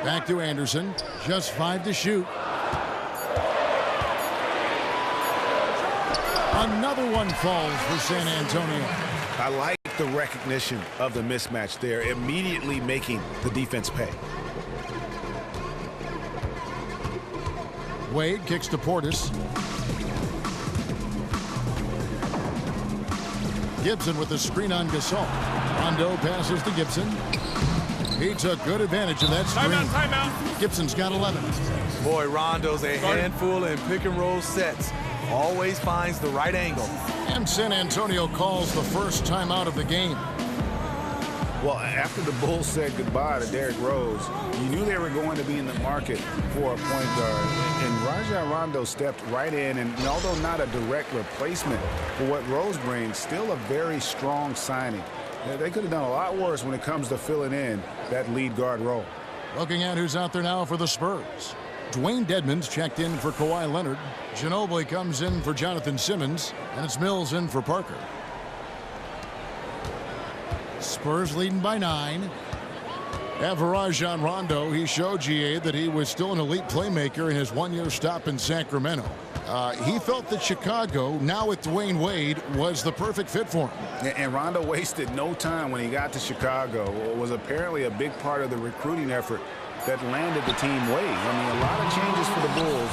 Speaker 6: Back to Anderson. Just 5 to shoot. Another one falls for San Antonio.
Speaker 7: I like the recognition of the mismatch there, immediately making the defense pay.
Speaker 6: Wade kicks to Portis. Gibson with the screen on Gasol. Rondo passes to Gibson. He took good advantage of that screen.
Speaker 5: Timeout.
Speaker 6: Gibson's got 11.
Speaker 8: Boy, Rondo's a handful in pick and roll sets. Always finds the right angle.
Speaker 6: And San Antonio calls the first timeout of the game.
Speaker 7: Well, after the Bulls said goodbye to Derrick Rose, you knew they were going to be in the market for a point guard. And Rajon Rondo stepped right in, and although not a direct replacement for what Rose brings, still a very strong signing. They could have done a lot worse when it comes to filling in that lead guard role.
Speaker 6: Looking at who's out there now for the Spurs. Dwayne Dedmon's checked in for Kawhi Leonard. Ginobili comes in for Jonathan Simmons. And it's Mills in for Parker. Spurs leading by 9. And for Rajon Rondo, he showed GA that he was still an elite playmaker in his one-year stop in Sacramento. He felt that Chicago, now with Dwayne Wade, was the perfect fit for him.
Speaker 7: And Rondo wasted no time when he got to Chicago. It was apparently a big part of the recruiting effort that landed the team Wade. I mean, a lot of changes for the Bulls.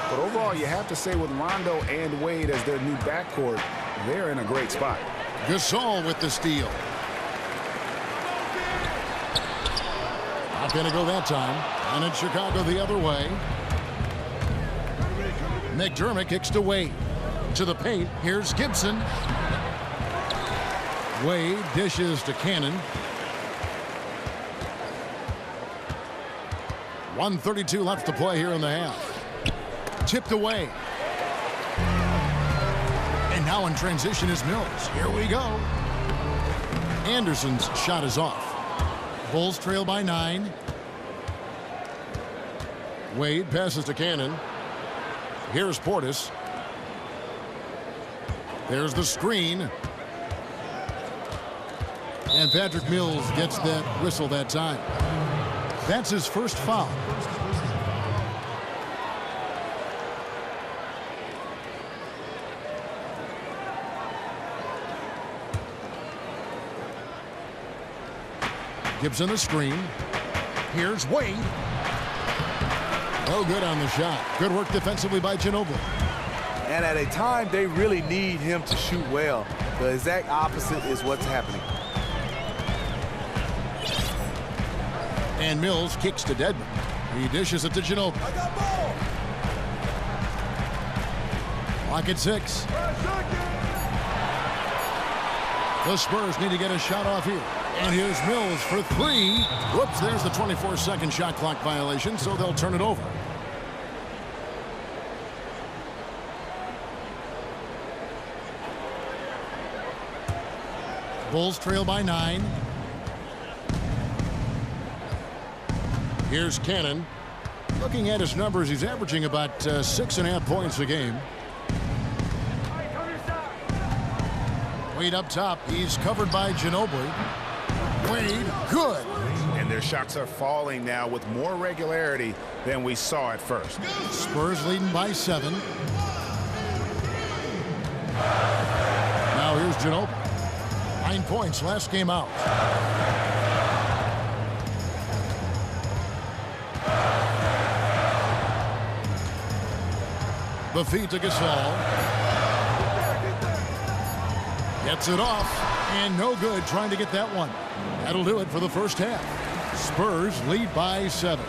Speaker 7: But overall, you have to say with Rondo and Wade as their new backcourt, they're in a great spot.
Speaker 6: Gasol with the steal. Not going to go that time. And it's Chicago the other way. McDermott kicks to Wade. To the paint. Here's Gibson. Wade dishes to Cannon. 1:32 left to play here in the half. Tipped away. And now in transition is Mills. Here we go. Anderson's shot is off. Bulls trail by 9. Wade passes to Cannon. Here's Portis. There's the screen. And Patrick Mills gets that whistle that time. That's his first foul. Gibson the screen. Here's Wade. Oh, good on the shot. Good work defensively by Ginobili.
Speaker 8: And at a time they really need him to shoot well. The exact opposite is what's happening.
Speaker 6: And Mills kicks to Dedmon. He dishes it to Ginobili. Clock at 6. The Spurs need to get a shot off here. And here's Mills for 3. Whoops, there's the 24-second shot clock violation, so they'll turn it over. Bulls trail by 9. Here's Cannon. Looking at his numbers, he's averaging about 6.5 points a game. Wade up top. He's covered by Ginobili. Wade, good.
Speaker 7: And their shots are falling now with more regularity than we saw at first.
Speaker 6: Spurs leading by 7. Now here's Ginobili. 9 points last game out. The feed to Gasol. Gets it off, and no good trying to get that one. That'll do it for the first half. Spurs lead by 7.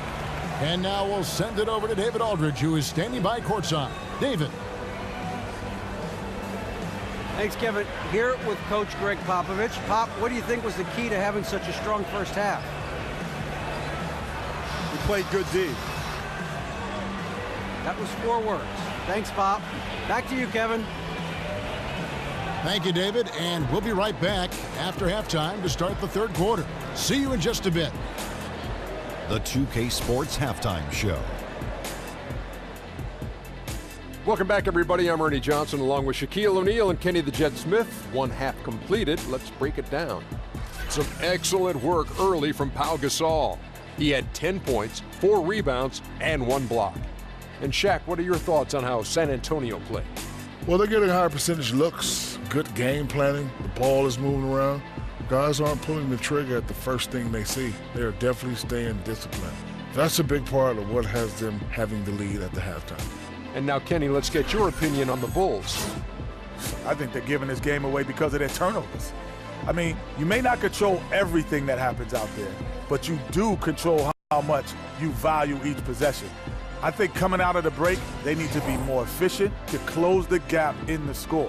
Speaker 6: And now we'll send it over to David Aldridge, who is standing by courtside. David.
Speaker 9: Thanks, Kevin. Here with Coach Greg Popovich. Pop, what do you think was the key to having such a strong first half?
Speaker 4: We played good D.
Speaker 9: That was 4 words. Thanks, Pop. Back to you, Kevin.
Speaker 6: Thank you, David, and we'll be right back after halftime to start the third quarter. See you in just a bit.
Speaker 1: The 2K Sports Halftime Show.
Speaker 2: Welcome back, everybody. I'm Ernie Johnson along with Shaquille O'Neal and Kenny the Jet Smith. 1 half completed. Let's break it down. Some excellent work early from Pau Gasol. He had 10 points, 4 rebounds, and 1 block. And Shaq, what are your thoughts on how San Antonio played?
Speaker 3: Well, they're getting higher percentage looks, good game planning. The ball is moving around. Guys aren't pulling the trigger at the first thing they see. They're definitely staying disciplined. That's a big part of what has them having the lead at the halftime.
Speaker 2: And now, Kenny, let's get your opinion on the Bulls.
Speaker 4: I think they're giving this game away because of their turnovers. I mean, you may not control everything that happens out there, but you do control how much you value each possession. I think coming out of the break, they need to be more efficient to close the gap in the score.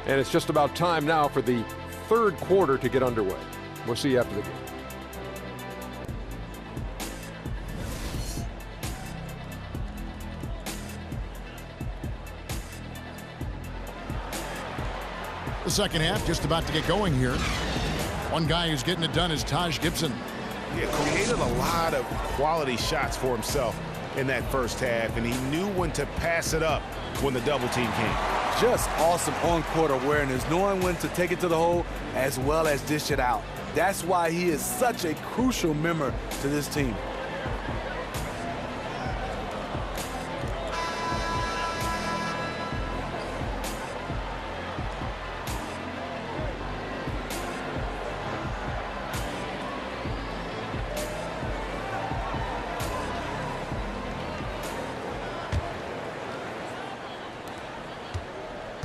Speaker 2: And it's just about time now for the third quarter to get underway. We'll see you after the game.
Speaker 6: The second half just about to get going here. One guy who's getting it done is Taj Gibson.
Speaker 7: Yeah, created a lot of quality shots for himself in that first half, and he knew when to pass it up when the double team came.
Speaker 8: Just awesome on-court awareness, knowing when to take it to the hole as well as dish it out. That's why he is such a crucial member to this team.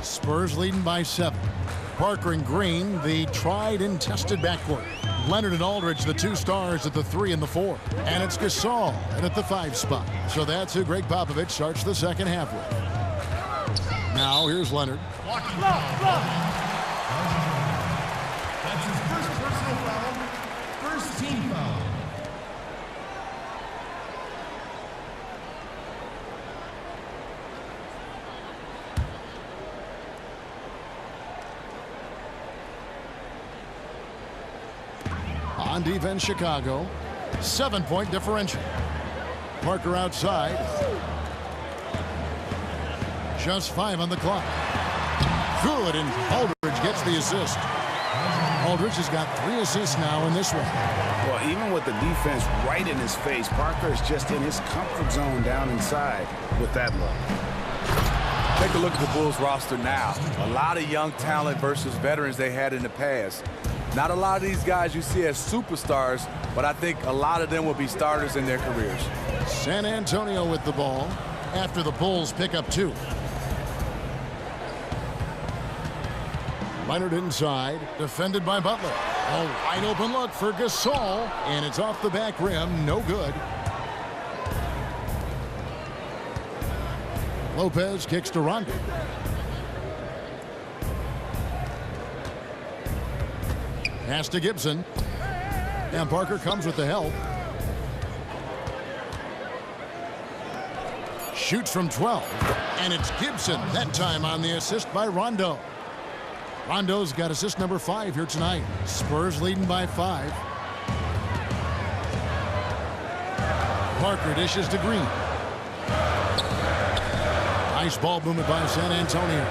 Speaker 6: Spurs leading by 7. Parker and Green, the tried and tested backcourt. Leonard and Aldridge, the 2 stars at the 3 and the 4. And it's Gasol at the 5 spot. So that's who Greg Popovich starts the second half with. Now here's Leonard.
Speaker 5: That's his first personal foul, first team foul.
Speaker 6: On defense, Chicago. 7-point differential. Parker outside. Just 5 on the clock. Good, and Aldridge gets the assist. Aldridge has got 3 assists now in this one.
Speaker 7: Well, even with the defense right in his face, Parker is just in his comfort zone down inside with that look.
Speaker 8: Take a look at the Bulls roster now. A lot of young talent versus veterans they had in the past. Not a lot of these guys you see as superstars, but I think a lot of them will be starters in their careers.
Speaker 6: San Antonio with the ball after the Bulls pick up 2. Leonard inside, defended by Butler. A wide open look for Gasol, and it's off the back rim, no good. Lopez kicks to Rondo. Pass to Gibson. And Parker comes with the help. Shoots from 12. And it's Gibson, that time on the assist by Rondo. Rondo's got assist number 5 here tonight. Spurs leading by 5. Parker dishes to Green. Nice ball movement by San Antonio.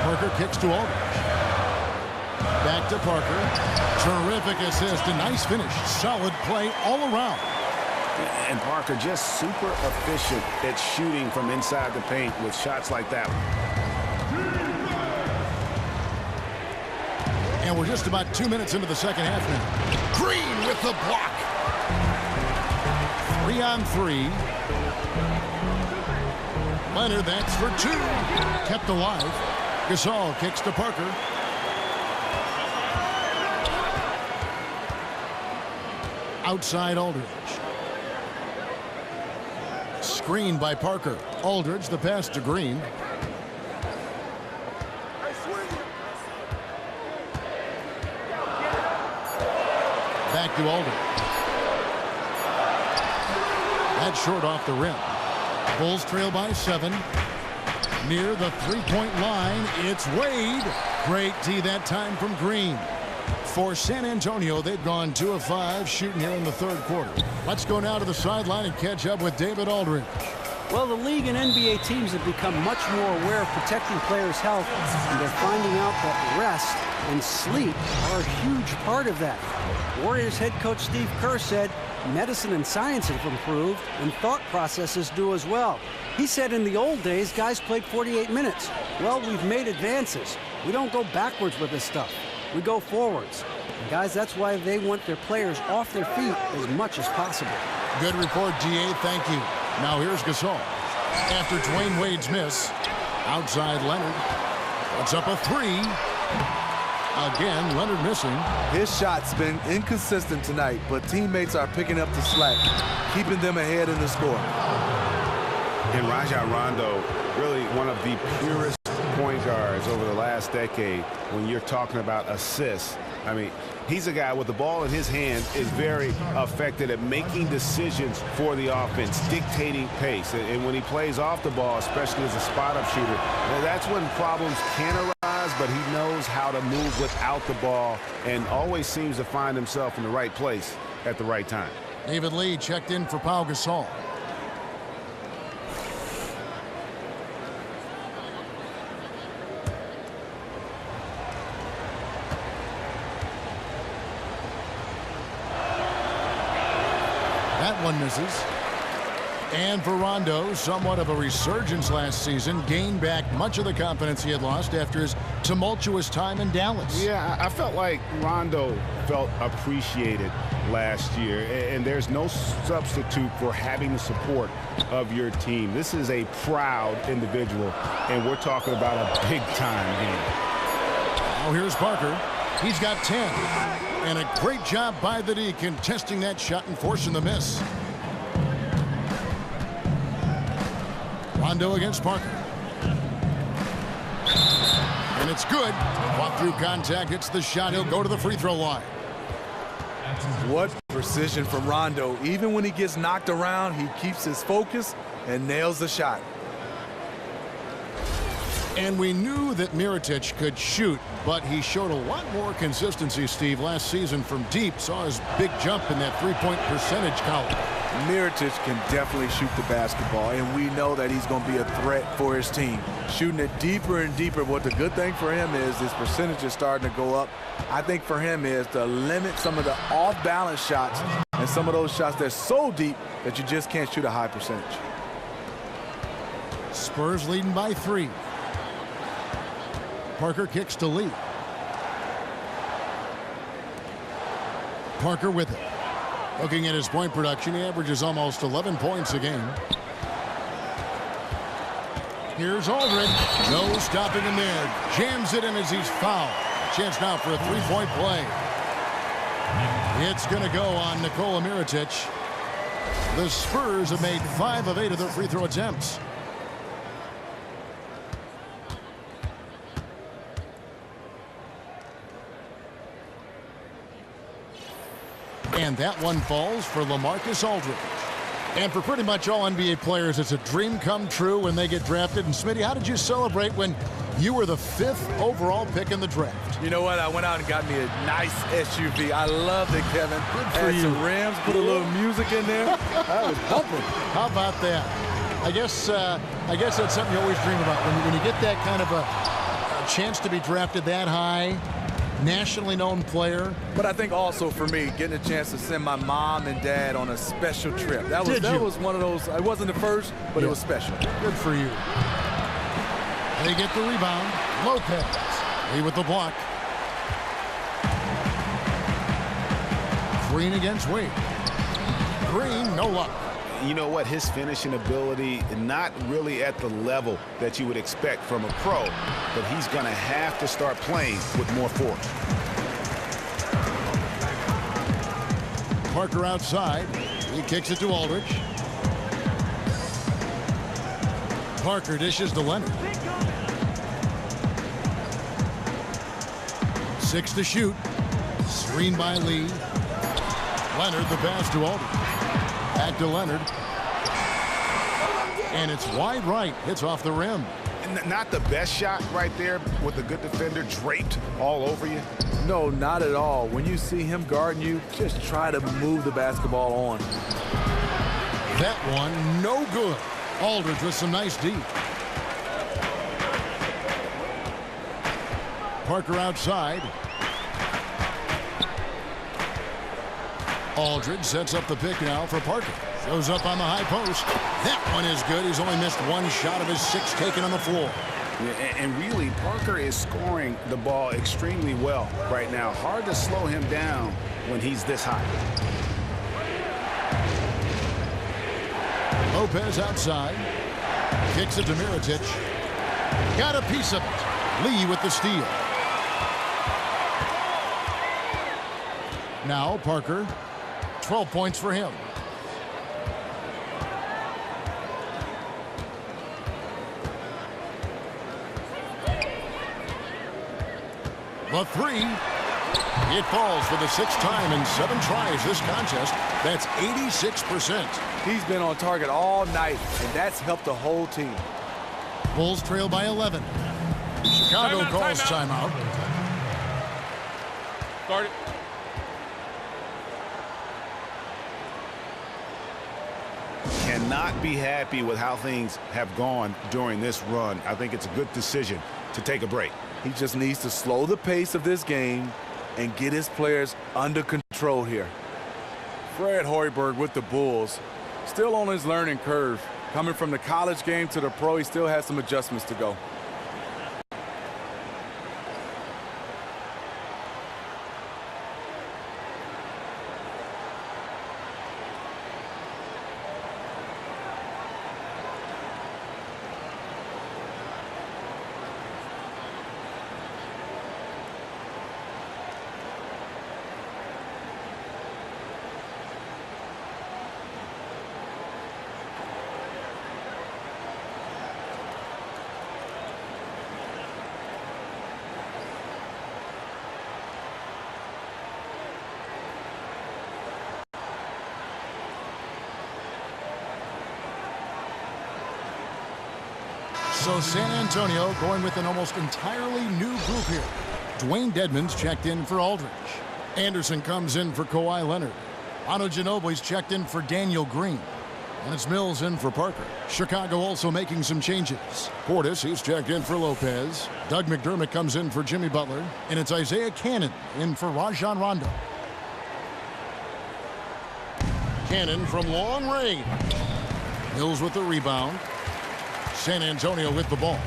Speaker 6: Parker kicks to Aldridge. Back to Parker. Terrific assist and nice finish. Solid play all around.
Speaker 7: And Parker just super efficient at shooting from inside the paint with shots like that one.
Speaker 6: And we're just about 2 minutes into the second half now. Green with the block. 3-on-3. Leonard, that's for 2. Kept alive. Gasol kicks to Parker. Outside Aldridge. Screen by Parker. Aldridge, the pass to Green. Back to Aldridge. That's short off the rim. Bulls trail by 7. Near the three-point line, it's Wade. Great D that time from Green. For San Antonio, they've gone 2 of 5 shooting here in the third quarter. Let's go now to the sideline and catch up with David Aldridge.
Speaker 9: Well, the league and NBA teams have become much more aware of protecting players' health, and they're finding out that rest and sleep are a huge part of that. Warriors head coach Steve Kerr said medicine and science have improved, and thought processes do as well. He said in the old days, guys played 48 minutes. Well, we've made advances. We don't go backwards with this stuff. We go forwards. And guys, that's why they want their players off their feet as much as possible.
Speaker 6: Good report, GA. Thank you. Now here's Gasol. After Dwayne Wade's miss, outside Leonard. Puts up a 3. Again, Leonard missing.
Speaker 8: His shot's been inconsistent tonight, but teammates are picking up the slack, keeping them ahead in the score.
Speaker 7: And Rajon Rondo, really one of the purest point guards over the last decade. When you're talking about assists, I mean, he's a guy with the ball in his hand, is very effective at making decisions for the offense, dictating pace. And when he plays off the ball, especially as a spot-up shooter, that's when problems can arise, but he knows how to move without the ball and always seems to find himself in the right place at the right time.
Speaker 6: David Lee checked in for Pau Gasol. That one misses. And for Rondo, somewhat of a resurgence last season, gained back much of the confidence he had lost after his tumultuous time in Dallas.
Speaker 7: Yeah, I felt like Rondo felt appreciated last year, and there's no substitute for having the support of your team. This is a proud individual, and we're talking about a big-time game.
Speaker 6: Now here's Parker. He's got 10. And a great job by the D contesting that shot and forcing the miss. Rondo against Parker. And it's good. Fought through contact, hits the shot. He'll go to the free throw line.
Speaker 8: What precision from Rondo. Even when he gets knocked around, he keeps his focus and nails the shot.
Speaker 6: And we knew that Mirotic could shoot, but he showed a lot more consistency, Steve, last season from deep. Saw his big jump in that three-point percentage column.
Speaker 8: Mirotic can definitely shoot the basketball, and we know that he's going to be a threat for his team. Shooting it deeper and deeper. What the good thing for him is his percentage is starting to go up. I think for him is to limit some of the off-balance shots and some of those shots that's so deep that you just can't shoot a high percentage.
Speaker 6: Spurs leading by 3. Parker kicks to Lee. Parker with it. Looking at his point production, he averages almost 11 points a game. Here's Aldridge. No stopping him there. Jams it in as he's fouled. Chance now for a three-point play. It's going to go on Nikola Mirotic. The Spurs have made 5 of 8 of their free throw attempts. And that one falls for LaMarcus Aldridge. And for pretty much all NBA players, it's a dream come true when they get drafted. And Smitty, how did you celebrate when You were the 5th overall pick in the draft.
Speaker 8: You know what? I went out and got me a nice SUV. I loved it, Kevin.
Speaker 6: Good for
Speaker 8: Had
Speaker 6: you.
Speaker 8: some rims, put a little music in there. I was pumping.
Speaker 6: How about that? I guess that's something you always dream about when you get that kind of a chance to be drafted that high, nationally known player.
Speaker 8: But I think also for me, getting a chance to send my mom and dad on a special trip. That was one of those. It wasn't the first, but it was special.
Speaker 6: Good for you. They get the rebound. Lopez, he with the block. Green against Wade. Green, no luck.
Speaker 7: You know what? His finishing ability, not really at the level that you would expect from a pro, but he's going to have to start playing with more force.
Speaker 6: Parker outside. He kicks it to Aldridge. Parker dishes to Leonard. 6 to shoot. Screened by Lee. Leonard the pass to Aldridge. Back to Leonard. And it's wide right. It's off the rim.
Speaker 7: Not the best shot right there with a good defender draped all over you.
Speaker 8: No, not at all. When you see him guarding you, just try to move the basketball on.
Speaker 6: That one, no good. Aldridge with some nice D. Parker outside. Aldridge sets up the pick now for Parker. Goes up on the high post. That one is good. He's only missed 1 shot of his 6 taken on the floor.
Speaker 7: And really, Parker is scoring the ball extremely well right now. Hard to slow him down when he's this high.
Speaker 6: Lopez outside. Kicks it to Mirotic. Got a piece of it. Lee with the steal. Now Parker. 12 points for him. The 3. It falls for the 6th time in 7 tries this contest. That's 86%.
Speaker 8: He's been on target all night, and that's helped the whole team.
Speaker 6: Bulls trail by 11. Chicago calls timeout.
Speaker 2: Start it.
Speaker 7: Cannot be happy with how things have gone during this run. I think it's a good decision to take a break.
Speaker 8: He just needs to slow the pace of this game and get his players under control here. Fred Hoiberg with the Bulls, still on his learning curve. Coming from the college game to the pro, he still has some adjustments to go.
Speaker 6: So San Antonio going with an almost entirely new group here. Dwayne Dedmon's checked in for Aldridge. Anderson comes in for Kawhi Leonard. Otto Ginobili's checked in for Daniel Green. And it's Mills in for Parker. Chicago also making some changes. Portis, he's checked in for Lopez. Doug McDermott comes in for Jimmy Butler. And it's Isaiah Cannon in for Rajon Rondo. Cannon from long range. Mills with the rebound. San Antonio with the ball.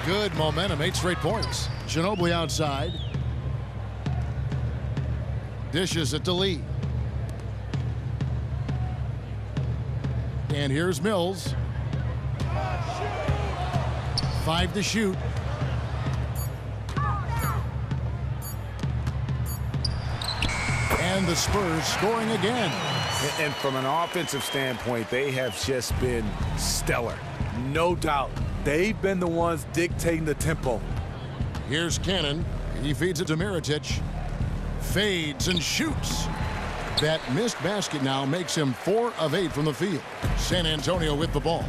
Speaker 6: Good momentum, 8 straight points. Ginobili outside. Dishes it to Lee. And here's Mills. 5 to shoot. And the Spurs scoring again.
Speaker 7: And from an offensive standpoint, they have just been stellar.
Speaker 8: No doubt. They've been the ones dictating the tempo.
Speaker 6: Here's Cannon. He feeds it to Mirotic. Fades and shoots. That missed basket now makes him 4 of 8 from the field. San Antonio with the ball.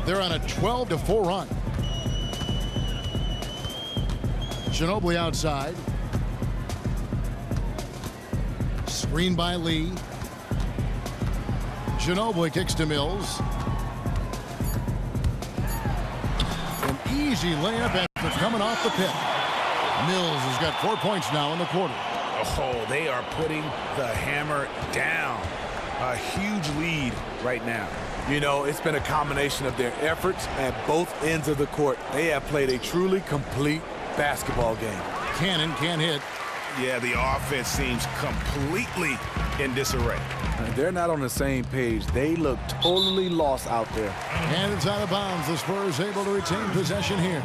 Speaker 6: They're on a 12-4 run. Ginobili outside. Screen by Lee. Ginobili kicks to Mills. An easy layup after coming off the pit. Mills has got 4 points now in the quarter.
Speaker 7: Oh, they are putting the hammer down. A huge lead right now.
Speaker 8: You know, it's been a combination of their efforts at both ends of the court. They have played a truly complete basketball game.
Speaker 6: Cannon can't hit.
Speaker 7: Yeah, the offense seems completely in disarray.
Speaker 8: They're not on the same page. They look totally lost out there.
Speaker 6: And it's out of bounds. The Spurs able to retain possession here.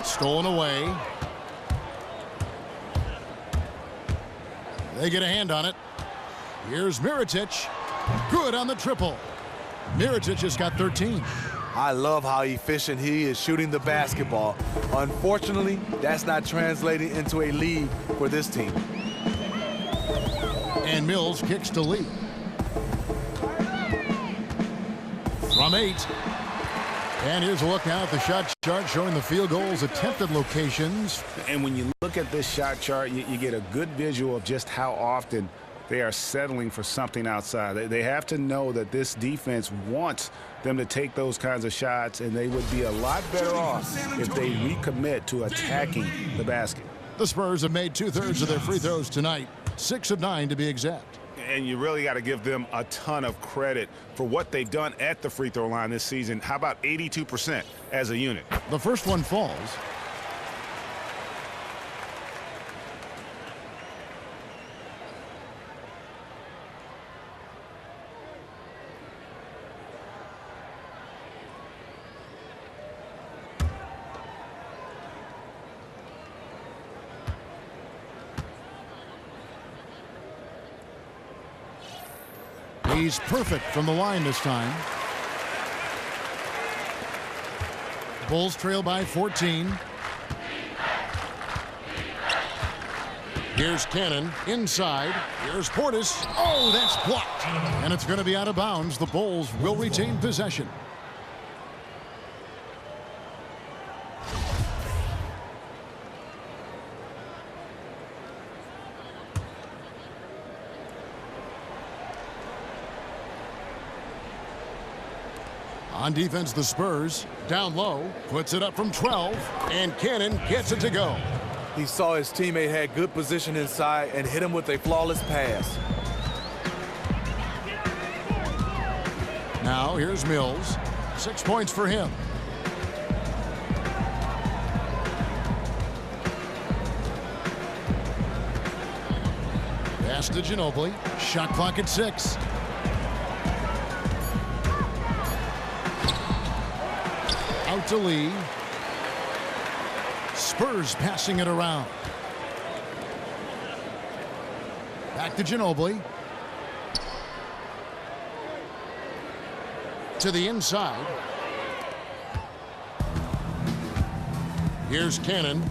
Speaker 6: Stolen away. They get a hand on it. Here's Mirotic. Good on the triple. Mirotic has got 13.
Speaker 8: I love how efficient he is shooting the basketball. Unfortunately, that's not translating into a lead for this team.
Speaker 6: And Mills kicks to Lee. From 8. And here's a look now at the shot chart showing the field goals attempted locations.
Speaker 7: And when you look at this shot chart, you get a good visual of just how often they are settling for something outside. They have to know that this defense wants them to take those kinds of shots, and they would be a lot better off if they recommit to attacking the basket.
Speaker 6: The Spurs have made 2/3 of their free throws tonight, 6 of 9 to be exact.
Speaker 7: And you really got to give them a ton of credit for what they've done at the free throw line this season. How about 82% as a unit?
Speaker 6: The first one falls. He's perfect from the line this time. Bulls trail by 14. Here's Cannon inside. Here's Portis. Oh, that's blocked. And it's going to be out of bounds. The Bulls will retain possession. On defense, the Spurs down low, puts it up from 12, and Cannon gets it to go.
Speaker 8: He saw his teammate had good position inside and hit him with a flawless pass.
Speaker 6: Now here's Mills. 6 points for him. Pass to Ginobili. Shot clock at 6. Out to Lee. Spurs passing it around. Back to Ginobili. To the inside. Here's Cannon.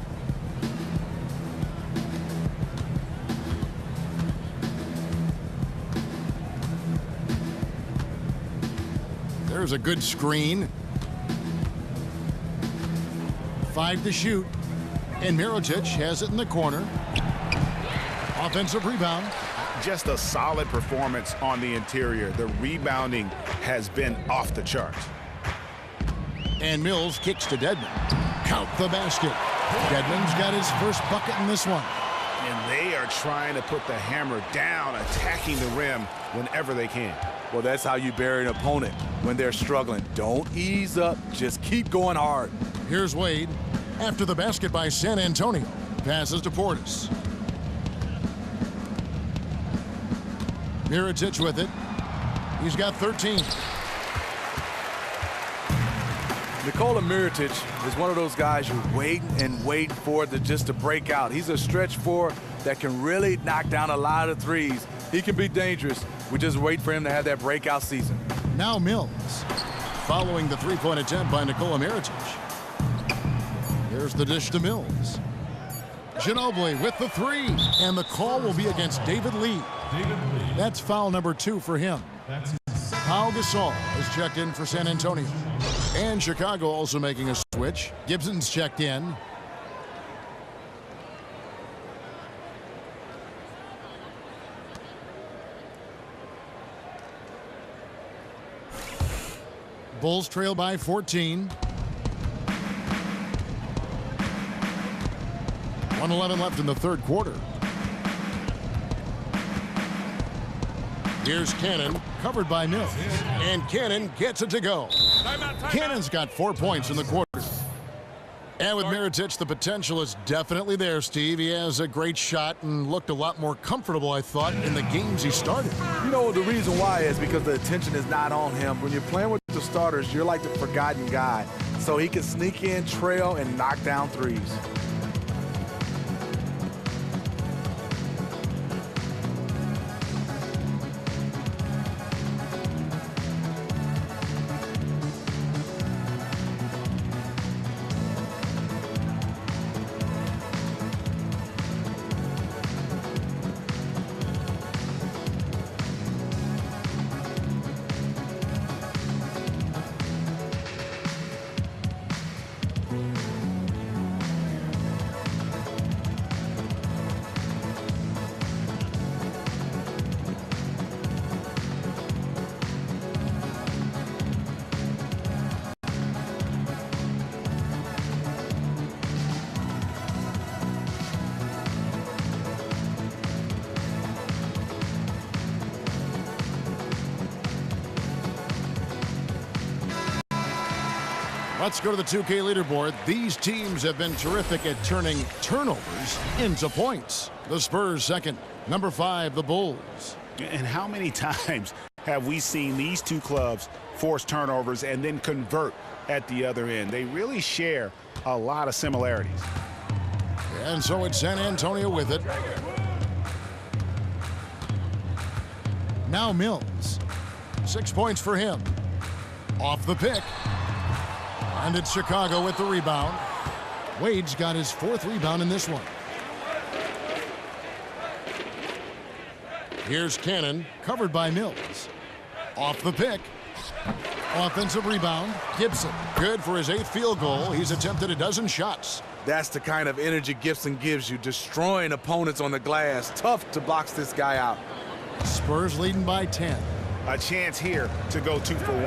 Speaker 6: There's a good screen. 5 to shoot. And Mirotic has it in the corner. Offensive rebound.
Speaker 7: Just a solid performance on the interior. The rebounding has been off the charts.
Speaker 6: And Mills kicks to Dedmon. Count the basket. Dedmon's got his first bucket in this one.
Speaker 7: And they are trying to put the hammer down, attacking the rim whenever they can.
Speaker 8: Well, that's how you bury an opponent when they're struggling. Don't ease up. Just keep going hard.
Speaker 6: Here's Wade. After the basket by San Antonio. Passes to Portis. Mirotic with it. He's got 13.
Speaker 8: Nikola Mirotic is one of those guys you're waiting and waiting for just to break out. He's a stretch four that can really knock down a lot of threes. He can be dangerous. We just wait for him to have that breakout season.
Speaker 6: Now Mills. Following the three-point attempt by Nikola Mirotic. Here's the dish to Mills. Ginobili with the three, and the call will be against David Lee. That's foul number 2 for him. Pau Gasol has checked in for San Antonio. And Chicago also making a switch. Gibson's checked in. Bulls trail by 14. 1:11 left in the third quarter. Here's Cannon, covered by Mills. And Cannon gets it to go. Cannon's got 4 points in the quarter. And with Mirotic, the potential is definitely there, Steve. He has a great shot and looked a lot more comfortable, I thought, in the games he started.
Speaker 8: You know, the reason why is because the attention is not on him. When you're playing with the starters, you're like the forgotten guy. So he can sneak in, trail, and knock down threes.
Speaker 6: Let's go to the 2K leaderboard. These teams have been terrific at turning turnovers into points. The Spurs second. Number 5, the Bulls.
Speaker 7: And how many times have we seen these two clubs force turnovers and then convert at the other end? They really share a lot of similarities.
Speaker 6: And so it's San Antonio with it. Now Mills. 6 points for him. Off the pick. And it's Chicago with the rebound. Wade's got his 4th rebound in this one. Here's Cannon, covered by Mills. Off the pick. Offensive rebound. Gibson, good for his 8th field goal. He's attempted a dozen shots.
Speaker 8: That's the kind of energy Gibson gives you, destroying opponents on the glass. Tough to box this guy out.
Speaker 6: Spurs leading by 10.
Speaker 7: A chance here to go 2 for 1.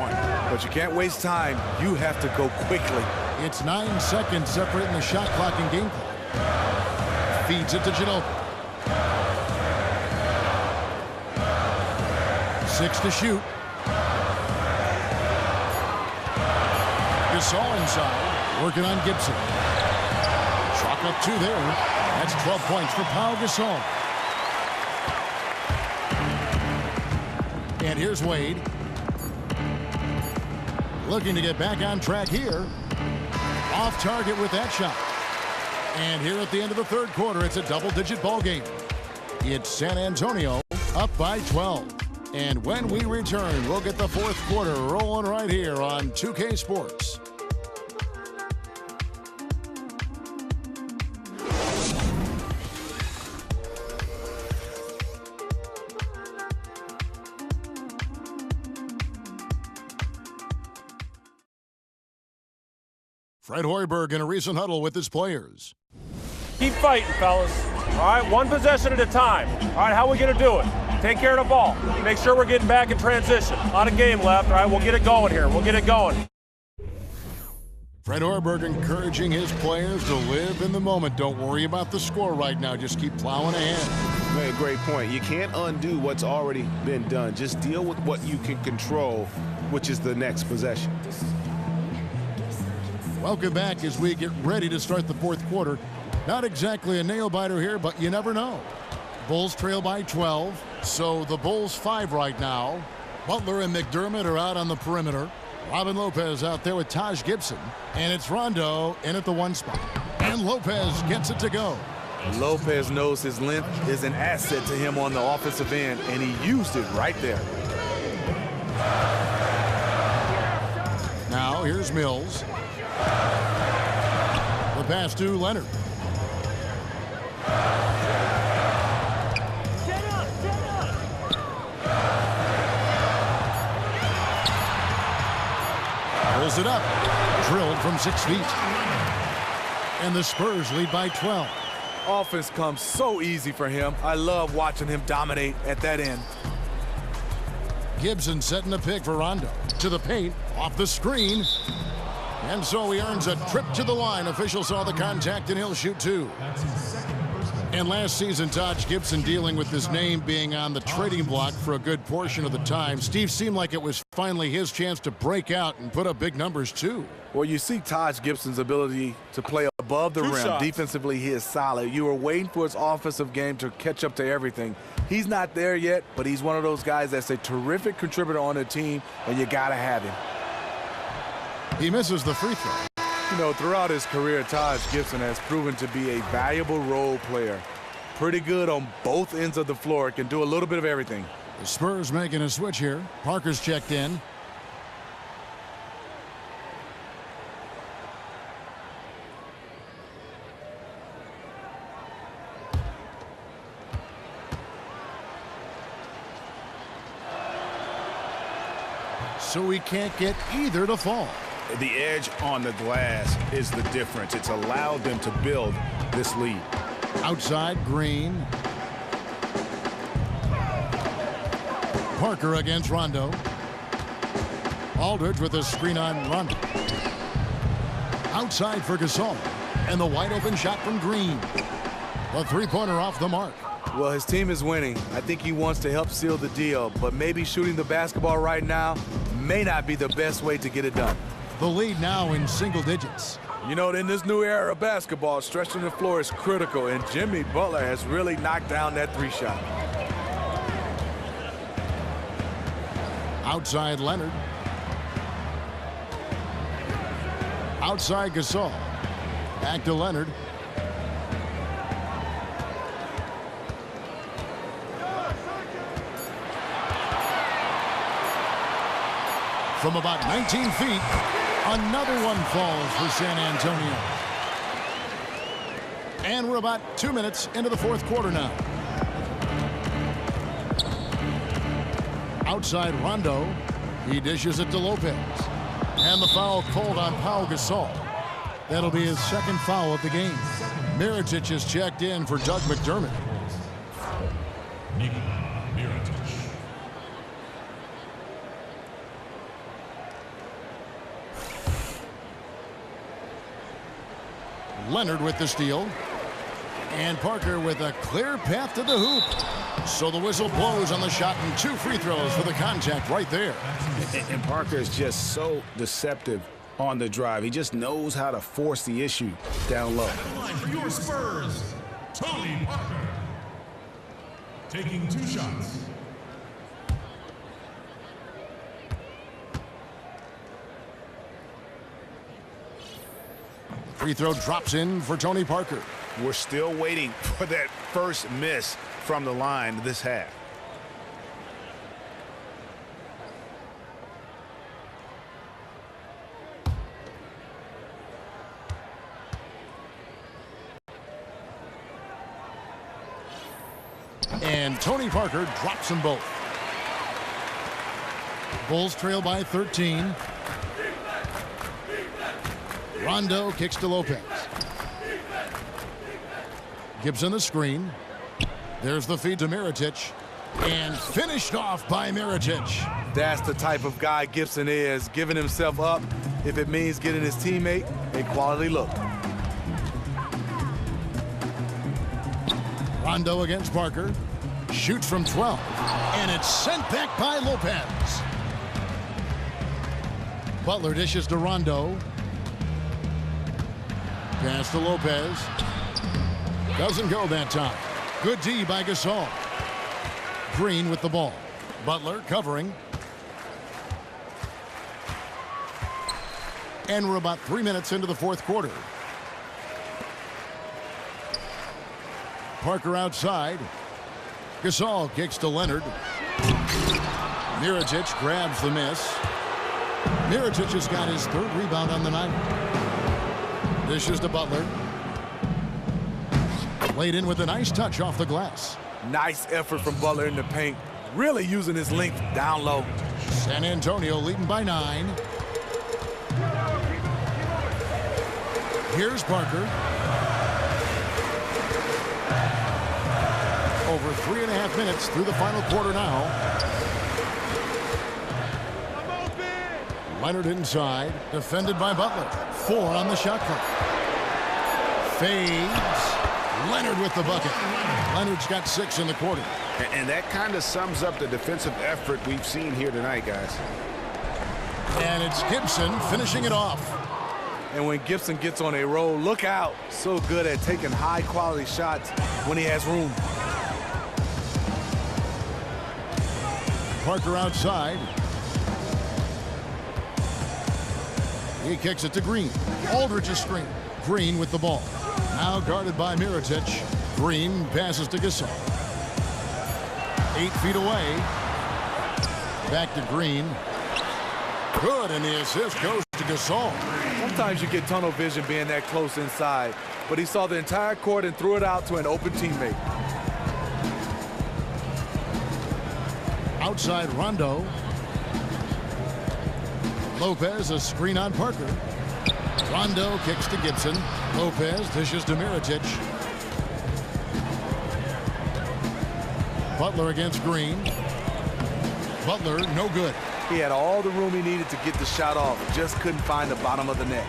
Speaker 8: But you can't waste time. You have to go quickly.
Speaker 6: It's 9 seconds separating the shot clock and game clock. Feeds it to Ginobili. 6 to shoot. Gasol inside, working on Gibson. Chalk up 2 there. That's 12 points for Pau Gasol. And here's Wade. Looking to get back on track here. Off target with that shot. And here at the end of the third quarter, it's a double-digit ball game. It's San Antonio up by 12. And when we return, we'll get the fourth quarter rolling right here on 2K Sports. Fred Hoiberg in a recent huddle with his players.
Speaker 12: Keep fighting, fellas. All right, one possession at a time. All right, how are we going to do it? Take care of the ball. Make sure we're getting back in transition. A lot of game left. All right, we'll get it going here. We'll get it going.
Speaker 6: Fred Hoiberg encouraging his players to live in the moment. Don't worry about the score right now. Just keep plowing ahead.
Speaker 7: Man, great point. You can't undo what's already been done. Just deal with what you can control, which is the next possession.
Speaker 6: Welcome back as we get ready to start the fourth quarter. Not exactly a nail-biter here, but you never know. Bulls trail by 12, so the Bulls 5 right now. Butler and McDermott are out on the perimeter. Robin Lopez out there with Taj Gibson. And it's Rondo in at the 1 spot. And Lopez gets it to go.
Speaker 8: Lopez knows his length is an asset to him on the offensive end, and he used it right there.
Speaker 6: Now here's Mills. The pass to Leonard. Pulls it up. Drilled from 6 feet. And the Spurs lead by 12.
Speaker 8: Offense comes so easy for him. I love watching him dominate at that end.
Speaker 6: Gibson setting a pick for Rondo. To the paint, off the screen. And so he earns a trip to the line. Officials saw the contact and he'll shoot 2. And last season, Taj Gibson dealing with his name being on the trading block for a good portion of the time. Steve, seemed like it was finally his chance to break out and put up big numbers too.
Speaker 8: Well, you see Taj Gibson's ability to play above the rim.
Speaker 4: Shots.
Speaker 8: Defensively, he is solid. You were waiting for his offensive game to catch up to everything. He's not there yet, but he's one of those guys that's a terrific contributor on the team, and you got to have him.
Speaker 6: He misses the free throw.
Speaker 8: You know, throughout his career, Taj Gibson has proven to be a valuable role player. Pretty good on both ends of the floor. Can do a little bit of everything.
Speaker 6: The Spurs making a switch here. Parker's checked in. So he can't get either to fall.
Speaker 7: The edge on the glass is the difference. It's allowed them to build this lead.
Speaker 6: Outside, Green. Parker against Rondo. Aldridge with a screen on Rondo. Outside for Gasol. And the wide open shot from Green. A three-pointer off the mark.
Speaker 8: Well, his team is winning. I think he wants to help seal the deal, but maybe shooting the basketball right now may not be the best way to get it done.
Speaker 6: The lead now in single digits.
Speaker 8: You know, in this new era of basketball, stretching the floor is critical, and Jimmy Butler has really knocked down that three-shot.
Speaker 6: Outside Leonard. Outside Gasol. Back to Leonard. From about 19 feet, another one falls for San Antonio. And we're about 2 minutes into the fourth quarter now. Outside Rondo. He dishes it to Lopez. And the foul called on Pau Gasol. That'll be his second foul of the game. Mirotic is checked in for Doug McDermott. Leonard with the steal. And Parker with a clear path to the hoop. So the whistle blows on the shot and 2 free throws for the contact right there.
Speaker 7: And Parker is just so deceptive on the drive. He just knows how to force the issue down low.
Speaker 5: Line for your Spurs, Tony Parker. Taking 2 shots.
Speaker 6: Free throw drops in for Tony Parker.
Speaker 7: We're still waiting for that first miss from the line this half.
Speaker 6: And Tony Parker drops them both. Bulls trail by 13. Rondo kicks to Lopez. Gibson the screen. There's the feed to Mirotic. And finished off by Mirotic.
Speaker 8: That's the type of guy Gibson is, giving himself up if it means getting his teammate a quality look.
Speaker 6: Rondo against Parker. Shoots from 12. And it's sent back by Lopez. Butler dishes to Rondo. Pass to Lopez. Doesn't go that time. Good D by Gasol. Green with the ball. Butler covering. And we're about 3 minutes into the fourth quarter. Parker outside. Gasol kicks to Leonard. Mirotic grabs the miss. Mirotic has got his 3rd rebound on the night. Dishes to Butler. Laid in with a nice touch off the glass.
Speaker 8: Nice effort from Butler in the paint. Really using his length down low.
Speaker 6: San Antonio leading by 9. Here's Parker. Over 3.5 minutes through the final quarter now. Leonard inside, defended by Butler. 4 on the shot clock. Fades. Leonard with the bucket. Leonard's got 6 in the quarter.
Speaker 7: And that kind of sums up the defensive effort we've seen here tonight, guys.
Speaker 6: And it's Gibson finishing it off.
Speaker 8: And when Gibson gets on a roll, look out. So good at taking high-quality shots when he has room.
Speaker 6: Parker outside. He kicks it to Green. Aldridge's screen. Green with the ball. Now guarded by Mirotic. Green passes to Gasol. 8 feet away. Back to Green. Good, and the assist goes to Gasol.
Speaker 8: Sometimes you get tunnel vision being that close inside, but he saw the entire court and threw it out to an open teammate.
Speaker 6: Outside Rondo. Lopez, a screen on Parker. Rondo kicks to Gibson. Lopez dishes to Mirotic. Butler against Green. Butler, no good.
Speaker 8: He had all the room he needed to get the shot off. Just couldn't find the bottom of the net.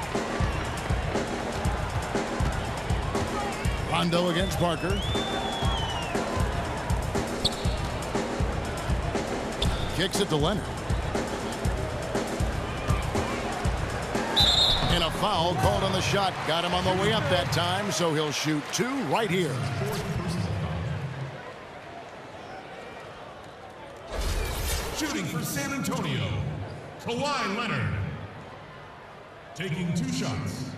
Speaker 6: Rondo against Parker. Kicks it to Leonard. And a foul called on the shot. Got him on the way up that time, so he'll shoot 2 right here.
Speaker 5: Shooting for San Antonio, Kawhi Leonard. Taking 2 shots.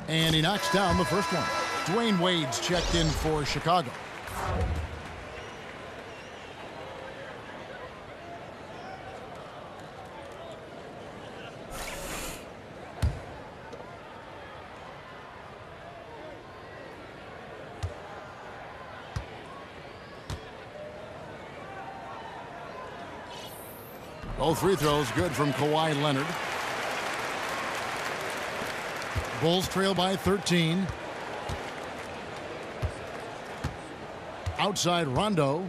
Speaker 6: And he knocks down the first one. Dwayne Wade's checked in for Chicago. Both free throws good from Kawhi Leonard. Bulls trail by 13. Outside Rondo.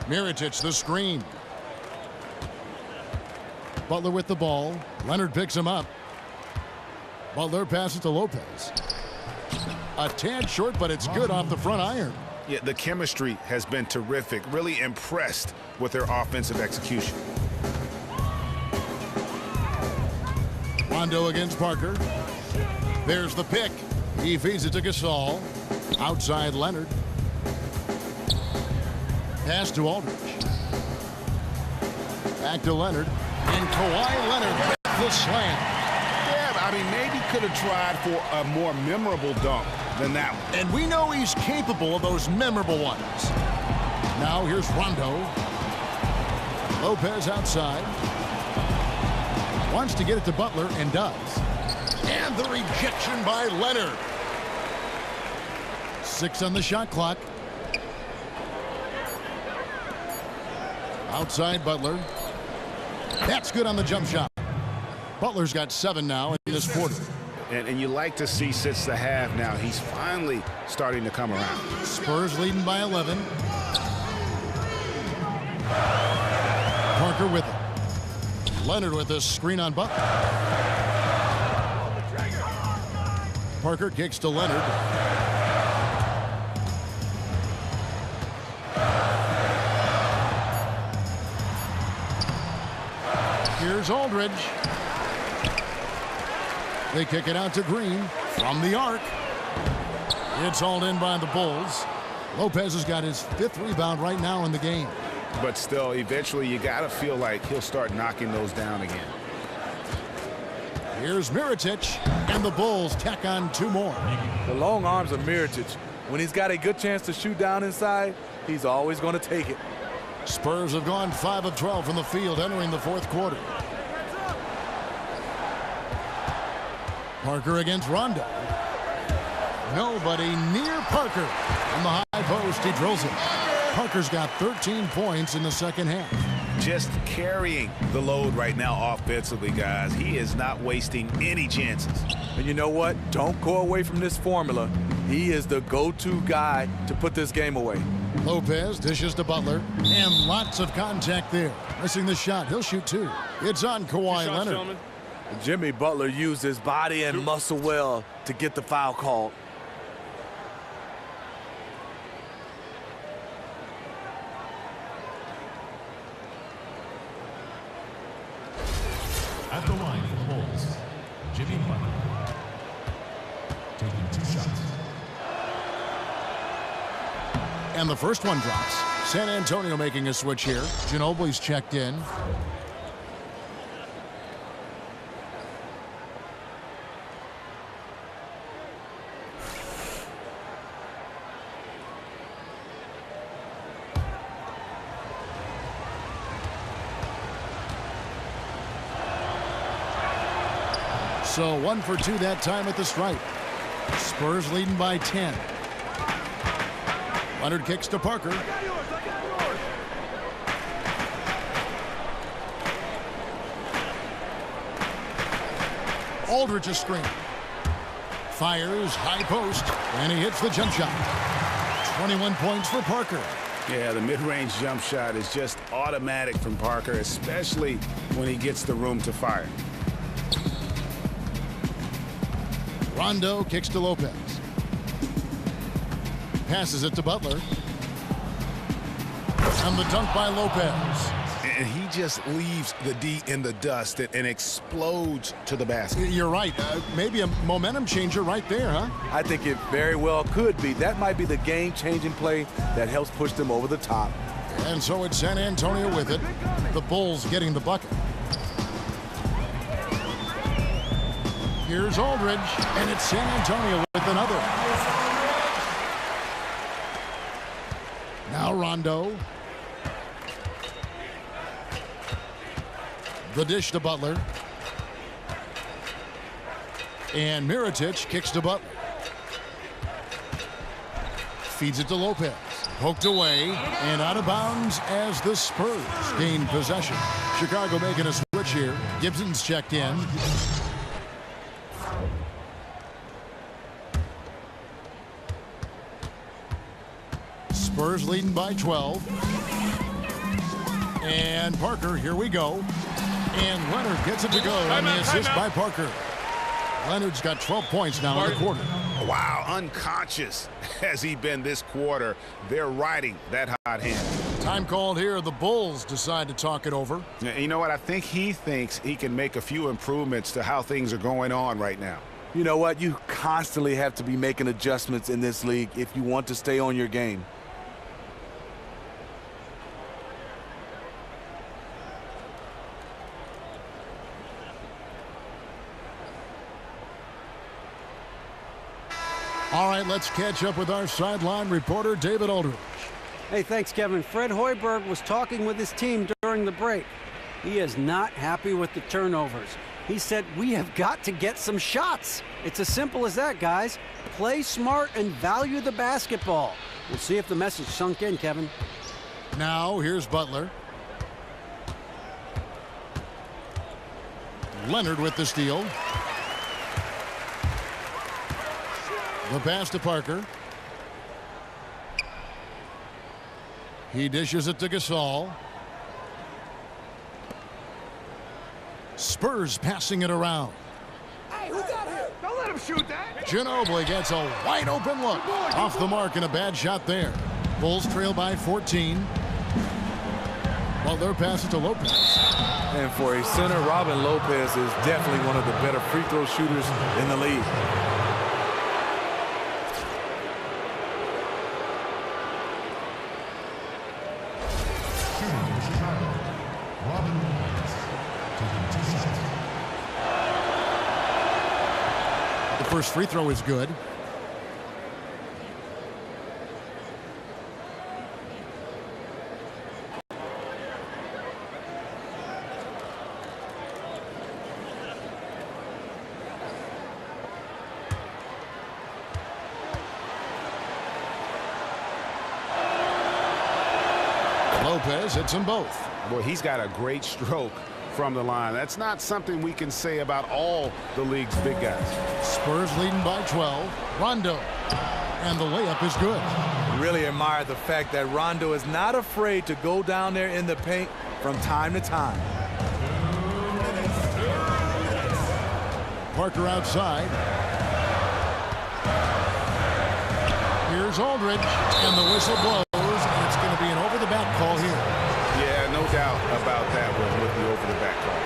Speaker 6: Mirotic the screen. Butler with the ball. Leonard picks him up. Butler passes to Lopez. A tad short, but it's good off the front iron.
Speaker 7: Yeah, the chemistry has been terrific. Really impressed with their offensive execution.
Speaker 6: Rondo against Parker. There's the pick. He feeds it to Gasol. Outside Leonard. Pass to Aldridge. Back to Leonard. And Kawhi Leonard with the slam.
Speaker 7: Yeah, I mean, maybe could have tried for a more memorable dunk than that one.
Speaker 6: And we know he's capable of those memorable ones. Now here's Rondo. Lopez outside. Wants to get it to Butler and does. And the rejection by Leonard. 6 on the shot clock. Outside Butler. That's good on the jump shot. Butler's got 7 now in this quarter.
Speaker 7: And you like to see since the half now, he's finally starting to come around.
Speaker 6: Spurs leading by 11. Parker with it. Leonard with a screen on Butler. Parker kicks to Leonard. Here's Aldridge. They kick it out to Green from the arc. It's hauled in by the Bulls. Lopez has got his 5th rebound right now in the game.
Speaker 7: But still, eventually you got to feel like he'll start knocking those down again.
Speaker 6: Here's Mirotic, and the Bulls tack on 2 more.
Speaker 8: The long arms of Mirotic When he's got a good chance to shoot down inside, he's always going to take it.
Speaker 6: Spurs have gone 5 of 12 from the field entering the fourth quarter. Parker against Rondo. Nobody near Parker. On the high post, he drills it. Parker's got 13 points in the second half.
Speaker 7: Just carrying the load right now offensively, guys. He is not wasting any chances.
Speaker 8: And you know what? Don't go away from this formula. He is the go-to guy to put this game away.
Speaker 6: Lopez dishes to Butler, and lots of contact there. Missing the shot. He'll shoot 2. It's on Kawhi Leonard.
Speaker 10: Gentlemen.
Speaker 8: Jimmy Butler used his body and muscle well to get the foul called.
Speaker 5: At the line, he holds Jimmy Butler, taking 2 shots.
Speaker 6: And the first one drops. San Antonio making a switch here. Ginobili's checked in. So 1 for 2 that time at the stripe. Spurs leading by 10. Leonard kicks to Parker. Aldridge's screen. Fires high post, and he hits the jump shot. 21 points for Parker.
Speaker 7: Yeah, the mid-range jump shot is just automatic from Parker, especially when he gets the room to fire.
Speaker 6: Rondo kicks to Lopez. Passes it to Butler. And the dunk by Lopez.
Speaker 7: And he just leaves the D in the dust and explodes to the basket.
Speaker 6: You're right. Maybe a momentum changer right there, huh?
Speaker 8: I think it very well could be. That might be the game-changing play that helps push them over the top.
Speaker 6: And so it's San Antonio with it. The Bulls getting the bucket. Here's Aldridge, and it's San Antonio with another. Now Rondo. The dish to Butler. And Mirotic kicks to Butler. Feeds it to Lopez. Poked away and out of bounds as the Spurs gain possession. Chicago making a switch here. Gibson's checked in. Spurs leading by 12. And Parker, here we go. And Leonard gets it to go on the assist by Parker. Leonard's got 12 points now in the quarter.
Speaker 7: Wow, unconscious has he been this quarter. They're riding that hot hand.
Speaker 6: Time called here. The Bulls decide to talk it over.
Speaker 7: You know what? I think he thinks he can make a few improvements to how things are going on right now.
Speaker 8: You know what? You constantly have to be making adjustments in this league if you want to stay on your game.
Speaker 6: All right, let's catch up with our sideline reporter, David Aldridge.
Speaker 9: Hey, thanks, Kevin. Fred Hoiberg was talking with his team during the break. He is not happy with the turnovers. He said, we have got to get some shots. It's as simple as that, guys. Play smart and value the basketball. We'll see if the message sunk in, Kevin.
Speaker 6: Now, here's Butler. Leonard with the steal. The pass to Parker. He dishes it to Gasol. Spurs passing it around.
Speaker 10: Hey, who got him? Don't let him shoot that.
Speaker 6: Ginobili gets a wide open look. Off the mark and a bad shot there. Bulls trail by 14. Butler passes to Lopez.
Speaker 8: And for a center, Robin Lopez is definitely one of the better free throw shooters in the league.
Speaker 6: First free throw is good. Lopez hits them both.
Speaker 7: Well, he's got a great stroke from the line. That's not something we can say about all the league's big guys.
Speaker 6: Spurs leading by 12. Rondo. And the layup is good.
Speaker 8: Really admire the fact that Rondo is not afraid to go down there in the paint from time to time.
Speaker 6: Parker outside. Here's Aldridge, and the whistle blows, and it's going to be an over-the-back call here.
Speaker 7: Yeah, no doubt about that one with the over-the-back call.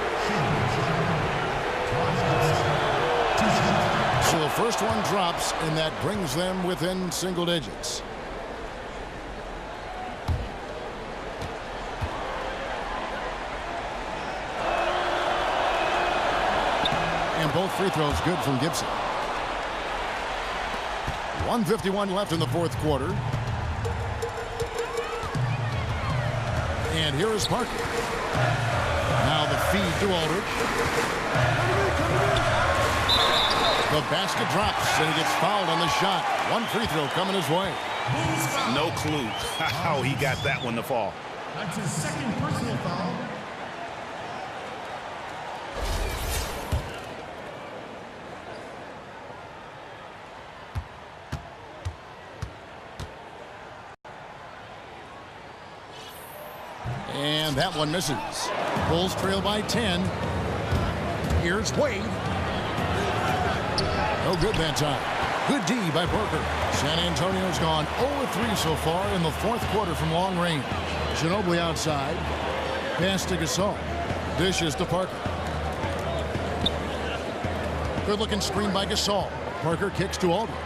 Speaker 6: So the first one drops, and that brings them within single digits. And both free throws good from Gibson. 1:51 left in the fourth quarter. And here is Parker. Now the feed to Aldridge. The basket drops, and he gets fouled on the shot. One free throw coming his way.
Speaker 7: No clue how he got that one to fall.
Speaker 5: That's his second personal foul.
Speaker 6: And that one misses. Bulls trail by 10. Here's Wade. No good that time. Good D by Parker. San Antonio's gone 0-3 so far in the fourth quarter from long range. Ginobili outside. Pass to Gasol. Dishes to Parker. Good looking screen by Gasol. Parker kicks to Aldridge.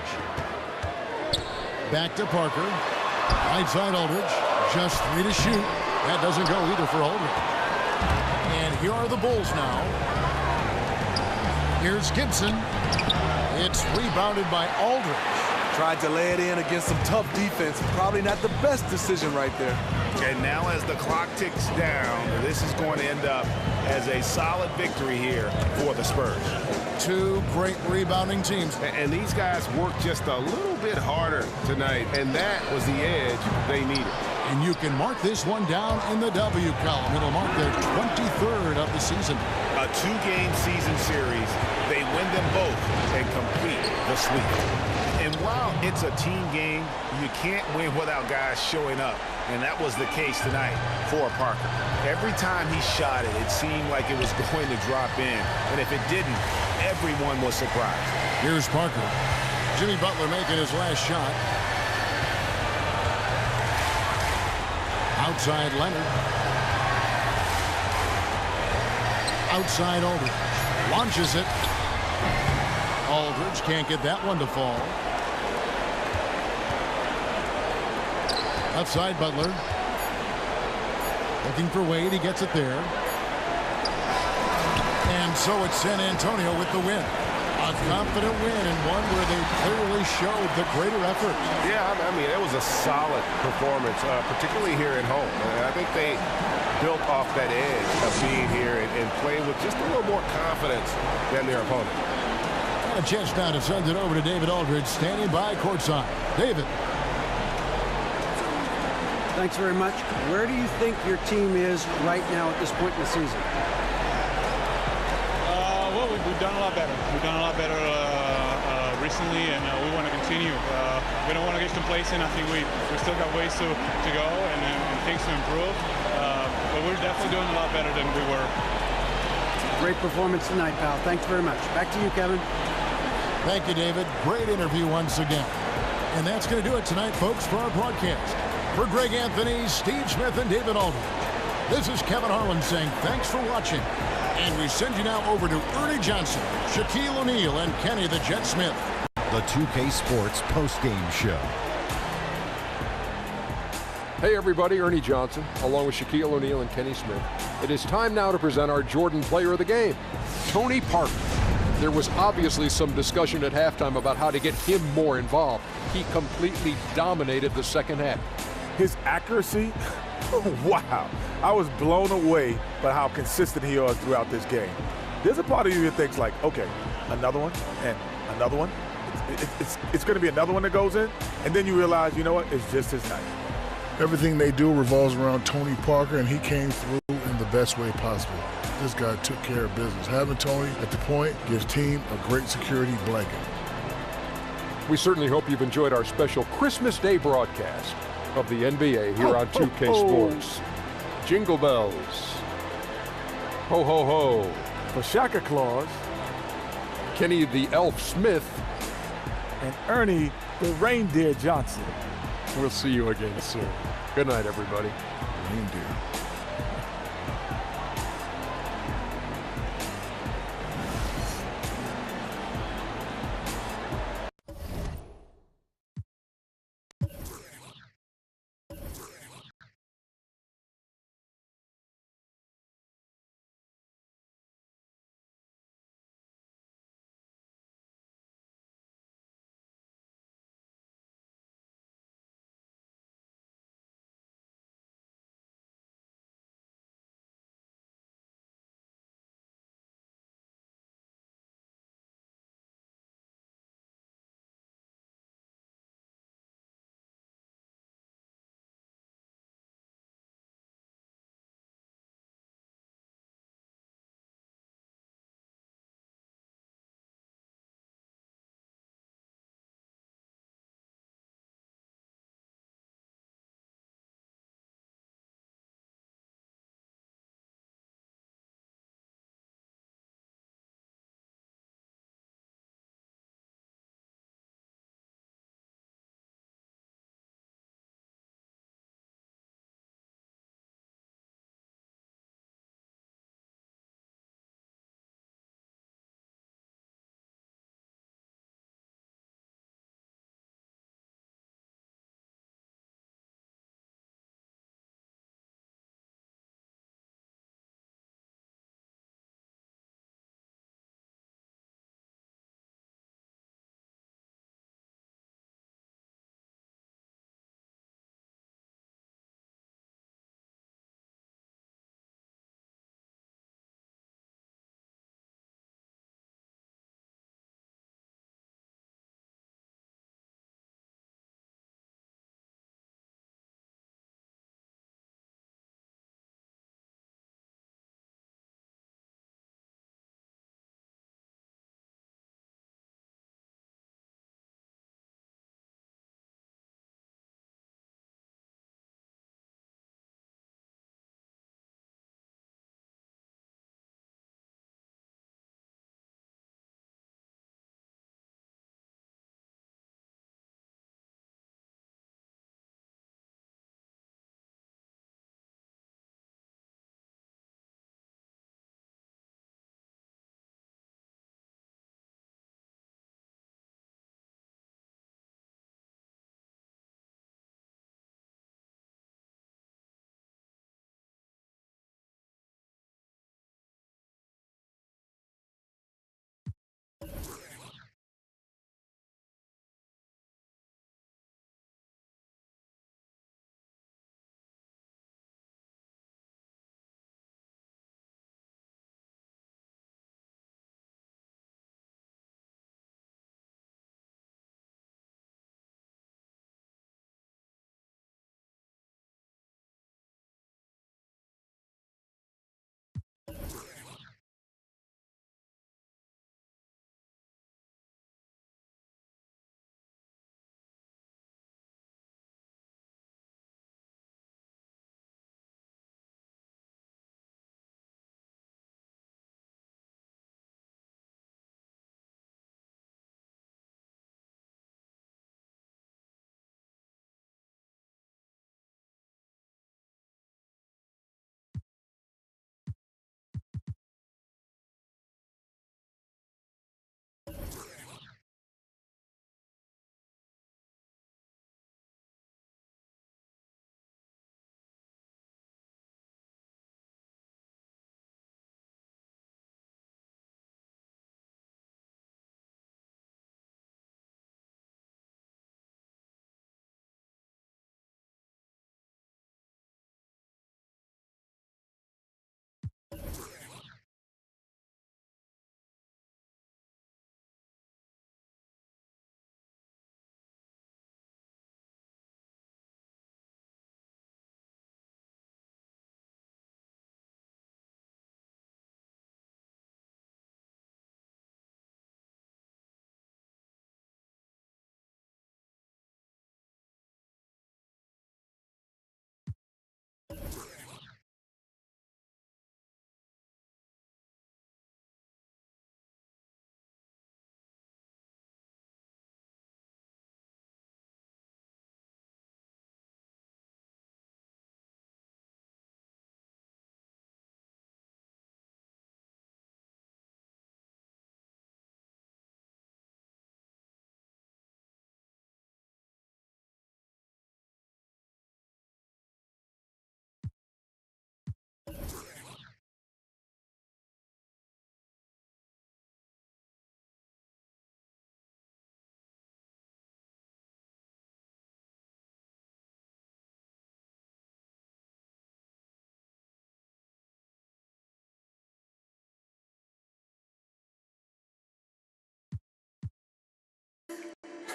Speaker 6: Back to Parker. Right side Aldridge. Just 3 to shoot. That doesn't go either for Aldridge. And here are the Bulls now. Here's Gibson. It's rebounded by Aldridge.
Speaker 8: Tried to lay it in against some tough defense. Probably not the best decision right there.
Speaker 7: And now as the clock ticks down, this is going to end up as a solid victory here for the Spurs.
Speaker 6: Two great rebounding teams.
Speaker 7: And these guys worked just a little bit harder tonight, and that was the edge they needed.
Speaker 6: And you can mark this one down in the W column. It'll mark their 23rd of the season.
Speaker 7: A 2-game season series. They win them both and complete the sweep. And while it's a team game, you can't win without guys showing up. And that was the case tonight for Parker. Every time he shot it, it seemed like it was going to drop in. And if it didn't, everyone was surprised.
Speaker 6: Here's Parker. Jimmy Butler making his last shot. Outside Leonard. Outside Aldridge. Launches it. Aldridge can't get that one to fall. Outside Butler. Looking for Wade. He gets it there. And so it's San Antonio with the win. A confident win and one where they clearly showed the greater effort.
Speaker 10: Yeah, I mean, it was a solid performance, particularly here at home. And I think they built off that edge of being here and playing with just a little more confidence than their opponent.
Speaker 6: And a chance now to send it over to David Aldridge, standing by courtside. David.
Speaker 9: Thanks very much. Where do you think your team is right now at this point in the season?
Speaker 13: Well, we've done a lot better. We've done a lot better recently, and we want to continue. We don't want to get complacent. I think we still got ways to go and things to improve. But we're definitely doing a lot better than we were.
Speaker 9: Great performance tonight, pal. Thanks very much. Back to you, Kevin.
Speaker 6: Thank you, David. Great interview once again. And that's going to do it tonight, folks, for our broadcast. For Greg Anthony, Steve Smith, and David Aldridge, this is Kevin Harlan saying thanks for watching. And we send you now over to Ernie Johnson, Shaquille O'Neal, and Kenny the Jet Smith.
Speaker 1: The 2K Sports postgame show.
Speaker 2: Hey everybody, Ernie Johnson, along with Shaquille O'Neal and Kenny Smith. It is time now to present our Jordan Player of the Game, Tony Parker. There was obviously some discussion at halftime about how to get him more involved. He completely dominated the second half.
Speaker 4: His accuracy, wow. I was blown away by how consistent he was throughout this game. There's a part of you that thinks like, okay, another one and another one. It's going to be another one that goes in. And then you realize, you know what, it's just his night.
Speaker 3: Everything they do revolves around Tony Parker, and he came through in the best way possible. This guy took care of business. Having Tony at the point gives team a great security blanket.
Speaker 2: We certainly hope you've enjoyed our special Christmas Day broadcast of the NBA here on 2K Sports. Jingle bells. Ho, ho, ho.
Speaker 4: For Shaka Claus.
Speaker 2: Kenny the Elf Smith.
Speaker 4: And Ernie the Reindeer Johnson.
Speaker 2: We'll see you again soon. Good night, everybody.
Speaker 3: Reindeer.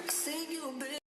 Speaker 14: Sing you a bit.